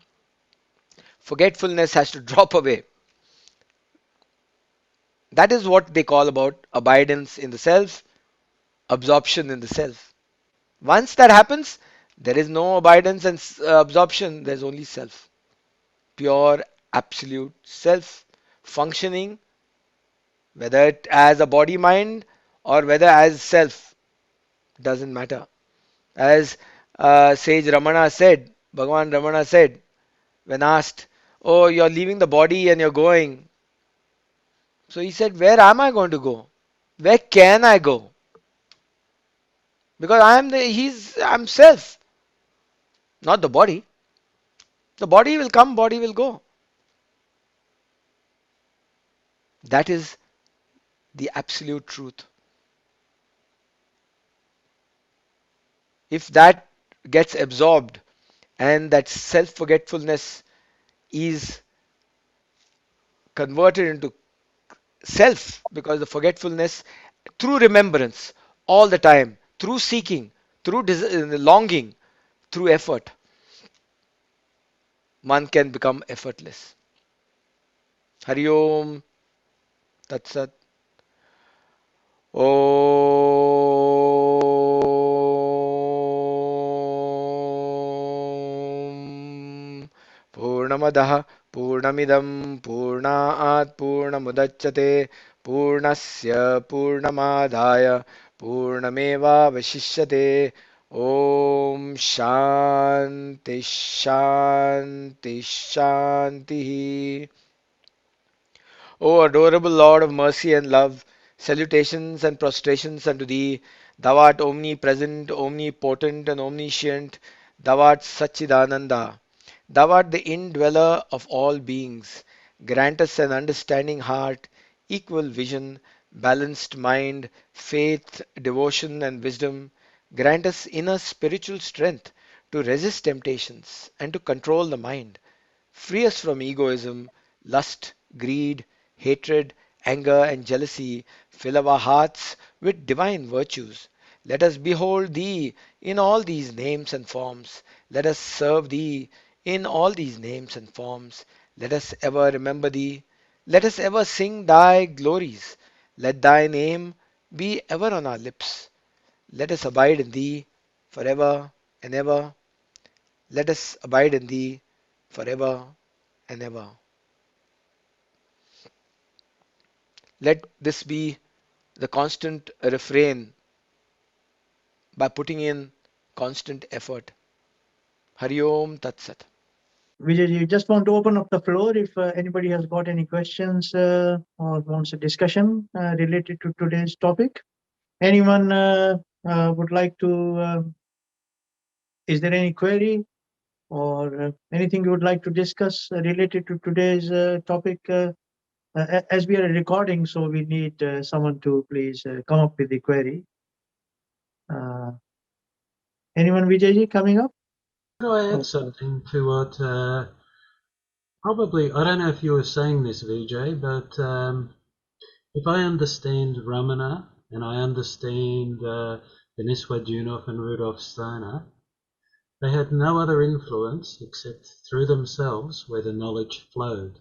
forgetfulness has to drop away. That is what they call about abidance in the self, absorption in the self. Once that happens, there is no abidance and absorption, there's only self. Pure, absolute self functioning, whether it as a body mind or whether as self, doesn't matter. As Sage Ramana said, Bhagavan Ramana said, when asked, "Oh, you're leaving the body and you're going." So he said, "Where am I going to go? Where can I go? Because I'm self, not the body. The body will come, body will go." That is the absolute truth. If that gets absorbed and that self forgetfulness is converted into self, because the forgetfulness through remembrance all the time, through seeking, through longing, through effort, one can become effortless. Hari Om Tat Sat. Om Purnamadah Purnamidam Purnaat Purnamudachyate Purnasya Purnamadaya Purnameva Vashishyate. Om Shanti Shanti Shanti. O adorable Lord of mercy and love, salutations and prostrations unto thee. Thou art omnipresent, omnipotent, and omniscient. Thou art Sachidananda. Thou art the indweller of all beings. Grant us an understanding heart, equal vision, balanced mind, faith, devotion, and wisdom. Grant us inner spiritual strength to resist temptations and to control the mind. Free us from egoism, lust, greed, hatred, anger, and jealousy. Fill our hearts with divine virtues. Let us behold Thee in all these names and forms. Let us serve Thee in all these names and forms. Let us ever remember Thee. Let us ever sing Thy glories. Let Thy name be ever on our lips. Let us abide in Thee forever and ever. Let us abide in Thee forever and ever. Let this be the constant refrain by putting in constant effort. Hari Om Tat Sat. Vijay, you just want to open up the floor if anybody has got any questions or wants a discussion related to today's topic. Anyone would like to, is there any query or anything you would like to discuss related to today's topic? As we are recording, so we need someone to please come up with the query. Anyone, Vijayji, coming up? Could I add something to what probably, I don't know if you were saying this, Vijay, but if I understand Ramana and I understand Denis Wajunov and Rudolf Steiner, they had no other influence except through themselves where the knowledge flowed.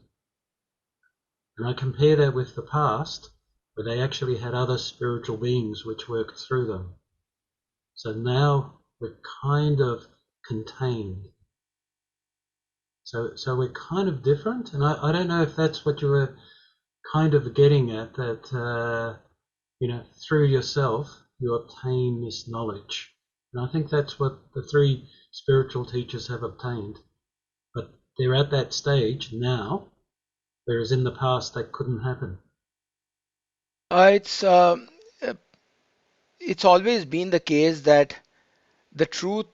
And I compare that with the past, where they actually had other spiritual beings which worked through them. So now we're kind of contained. So we're kind of different, and I don't know if that's what you were kind of getting at, that through yourself you obtain this knowledge. And I think that's what the three spiritual teachers have obtained. But they're at that stage now, whereas in the past that couldn't happen. It's it's always been the case that the truth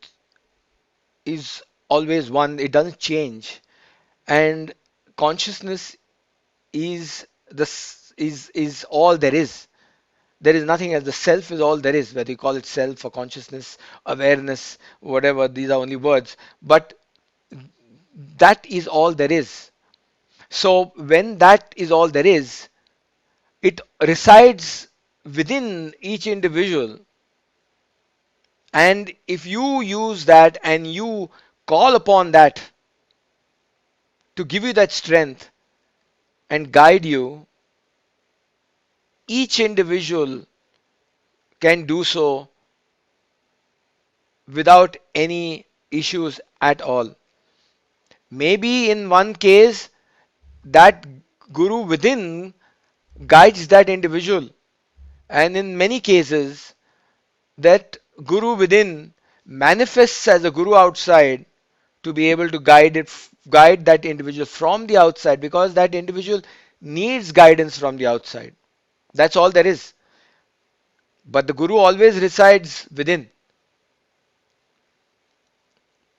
is always one. It doesn't change, and consciousness is is all there is. There is nothing else. The self is all there is, whether you call it self or consciousness, awareness, whatever. These are only words, but that is all there is. So when that is all there is, it resides within each individual, and if you use that and you call upon that to give you that strength and guide you, each individual can do so without any issues at all. Maybe in one case, that guru within guides that individual, and in many cases, that guru within manifests as a guru outside to be able to guide that individual from the outside, because that individual needs guidance from the outside. That's all there is. But the guru always resides within.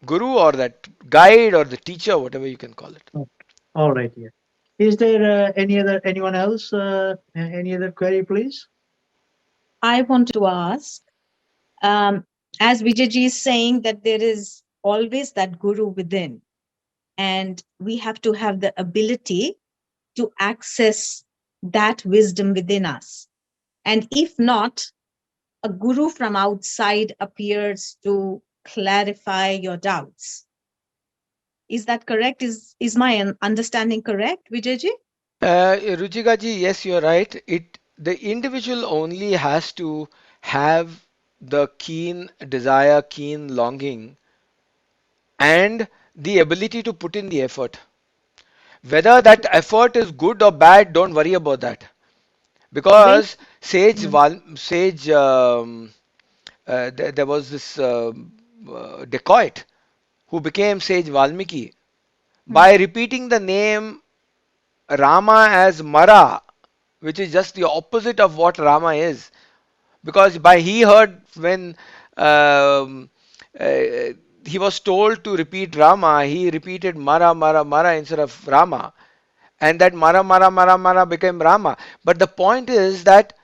Guru or that guide or the teacher, whatever you can call it. Oh, all right, yeah. Is there anyone else? Any other query, please? I want to ask, um, as Vijayji is saying that there is always that guru within, and we have to have the ability to access that wisdom within us. And if not, a guru from outside appears to clarify your doubts. Is that correct? Is my understanding correct, Vijayji? Ruchikaji, yes, you're right. The individual only has to have the keen desire, keen longing, and the ability to put in the effort. Whether that effort is good or bad, don't worry about that. Bas- Because Hmm, there was this dacoit who became Sage Valmiki hmm, by repeating the name Rama as Mara, which is just the opposite of what Rama is. Because by he heard when um, uh, he was told to repeat Rama, he repeated Mara, Mara, Mara instead of Rama. And that Mara, Mara, Mara, Mara became Rama. But the point is that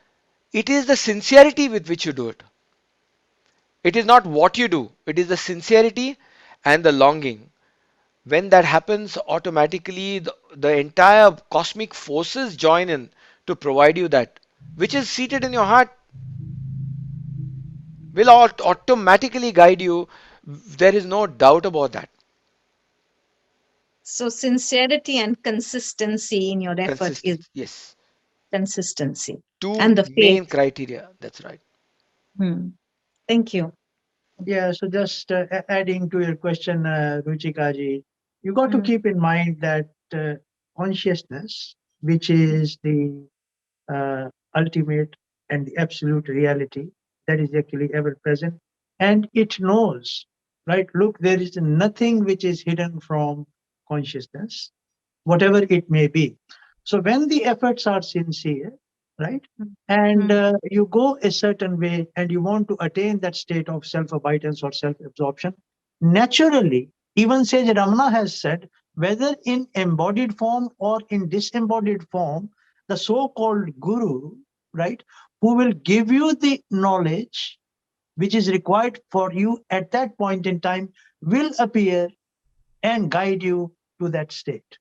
it is the sincerity with which you do it. It is not what you do, it is the sincerity and the longing. When that happens, automatically the entire cosmic forces join in to provide you that, which is seated in your heart, will automatically guide you. There is no doubt about that. So sincerity and consistency in your effort is Consistent. Yes. consistency Two and the faith. main criteria. That's right. Hmm. Thank you. Yeah, so just adding to your question, Ruchikaji, you got to Hmm. keep in mind that consciousness, which is the ultimate and the absolute reality that is actually ever present, and it knows, right? Look, there is nothing which is hidden from consciousness, whatever it may be. So when the efforts are sincere, right, and Hmm. you go a certain way and you want to attain that state of self-abidance or self-absorption, naturally, even Sage Ramana has said, whether in embodied form or in disembodied form, the so-called guru, right, who will give you the knowledge which is required for you at that point in time, will appear and guide you to that state.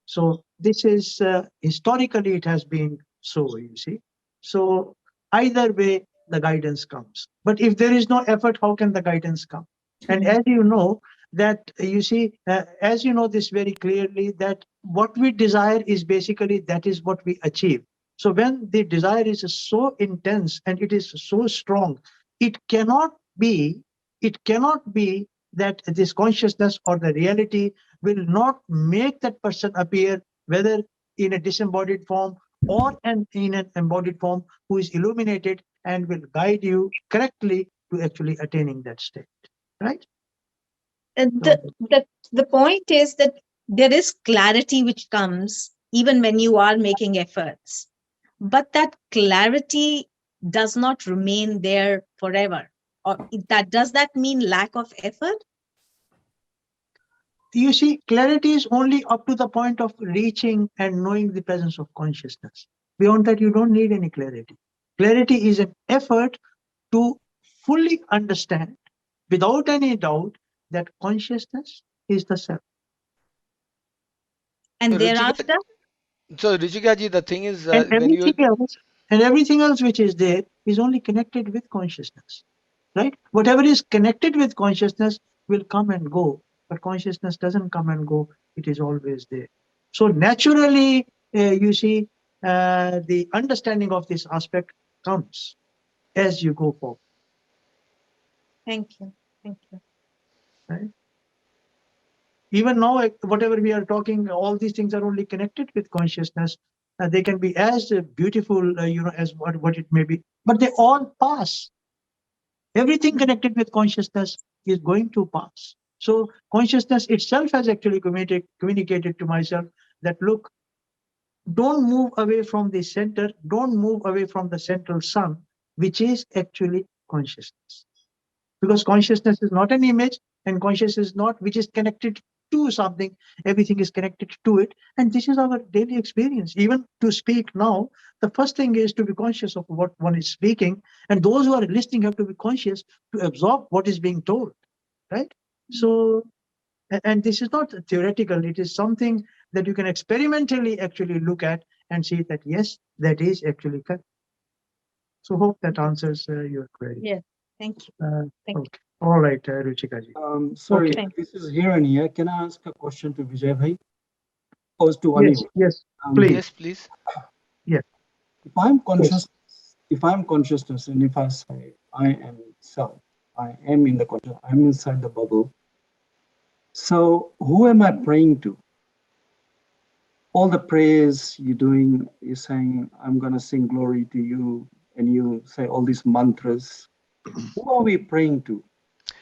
So this is historically it has been so, you see. So either way, the guidance comes. But if there is no effort, how can the guidance come? And Hmm. as you know, that you see, as you know this very clearly, that what we desire is basically that is what we achieve. So when the desire is so intense and it is so strong, it cannot be, it cannot be that this consciousness or the reality will not make that person appear, whether in a disembodied form or in an embodied form, who is illuminated and will guide you correctly to actually attaining that state. Right? And So, the point is that there is clarity which comes even when you are making efforts, but that clarity does not remain there forever. Or that does that mean lack of effort? you see, clarity is only up to the point of reaching and knowing the presence of consciousness. Beyond that, you don't need any clarity. Clarity is an effort to fully understand without any doubt that consciousness is the self. And Ruchika, thereafter, so Ruchika ji, the thing is And when you everything else, And everything else which is there is only connected with consciousness, right? Whatever is connected with consciousness will come and go, but consciousness doesn't come and go. It is always there. So naturally, you see, the understanding of this aspect comes as you go forward. Thank you. Thank you. Right? Even now, whatever we are talking, all these things are only connected with consciousness. They can be as beautiful, as what it may be, but they all pass. Everything connected with consciousness is going to pass. So consciousness itself has actually communicated to myself that, look, don't move away from the center, don't move away from the central sun, which is actually consciousness. Because consciousness is not an image, and consciousness is not which is connected to something. Everything is connected to it, and this is our daily experience. Even to speak now, the first thing is to be conscious of what one is speaking, and those who are listening have to be conscious to absorb what is being told, right? So, and this is not theoretical, it is something that you can experimentally actually look at and see that yes, that is actually correct. So hope that answers your query. Yes. Thank you. Thank Okay. All right, Ruchika ji. Sorry, Okay. this is here and here. Can I ask a question to Vijay Bhai? Pose to Yes, Anil. yes, please. Yes, please. If I'm conscious, if I'm consciousness, and if I say I am self, I am in the conscious, I'm inside the bubble. So who am I praying to? All the prayers you're doing, you're saying, I'm gonna sing glory to you, and you say all these mantras. Who are we praying to?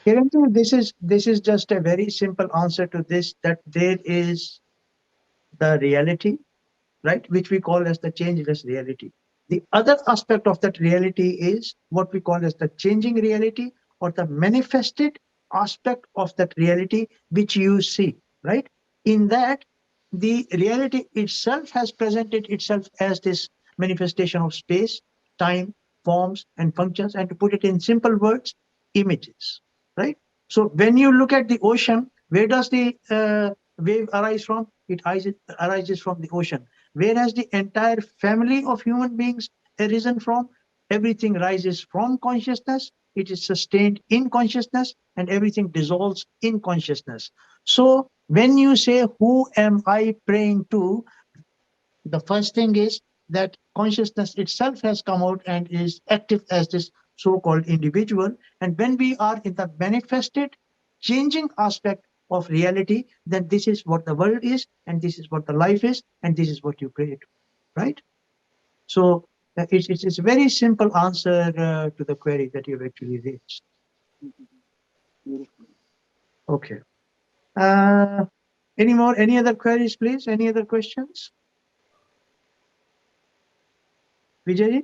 Kiranji, this is just a very simple answer to this, that there is the reality, right, which we call as the changeless reality. The other aspect of that reality is what we call as the changing reality, or the manifested aspect of that reality which you see, right? In that, the reality itself has presented itself as this manifestation of space, time, forms, and functions, and to put it in simple words, images, right? So when you look at the ocean, where does the wave arise from? It arises from the ocean. Where has the entire family of human beings arisen from? Everything rises from consciousness, it is sustained in consciousness, and everything dissolves in consciousness. So when you say, who am I praying to? The first thing is that consciousness itself has come out and is active as this so-called individual. And when we are in the manifested, changing aspect of reality, then this is what the world is, and this is what the life is, and this is what you pray to, right? So it's a very simple answer to the query that you've actually raised. Okay. Any other queries, please? Any other questions? Vijay,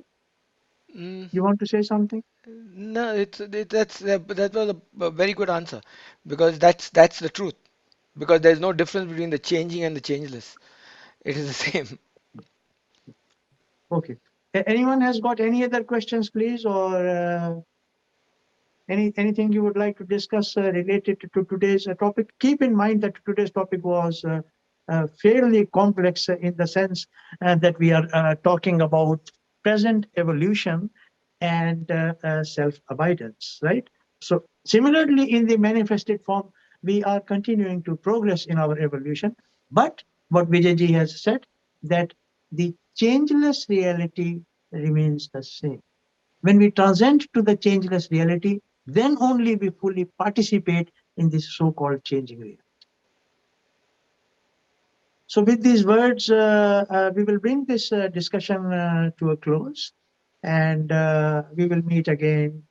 Mm, you want to say something? no, that was a very good answer, because that's the truth. Because there's no difference between the changing and the changeless. It is the same. Okay. Anyone has got any other questions, please, or anything you would like to discuss related to today's topic? Keep in mind that today's topic was fairly complex in the sense that we are talking about present evolution and self-abidance, right? So similarly, in the manifested form, we are continuing to progress in our evolution. But what Vijayji has said, that the changeless reality remains the same. When we transcend to the changeless reality, then only we fully participate in this so-called changing reality. So with these words, we will bring this discussion to a close, and we will meet again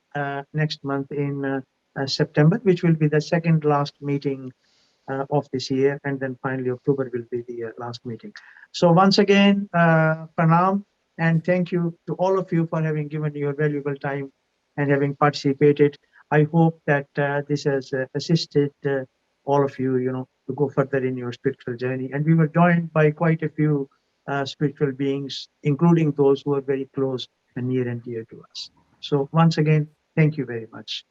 next month in September, which will be the second last meeting of this year, and then finally October will be the last meeting. So once again, pranam, and thank you to all of you for having given your valuable time and having participated. I hope that this has assisted all of you, to go further in your spiritual journey. And we were joined by quite a few spiritual beings, including those who are very close and near and dear to us. So once again, thank you very much.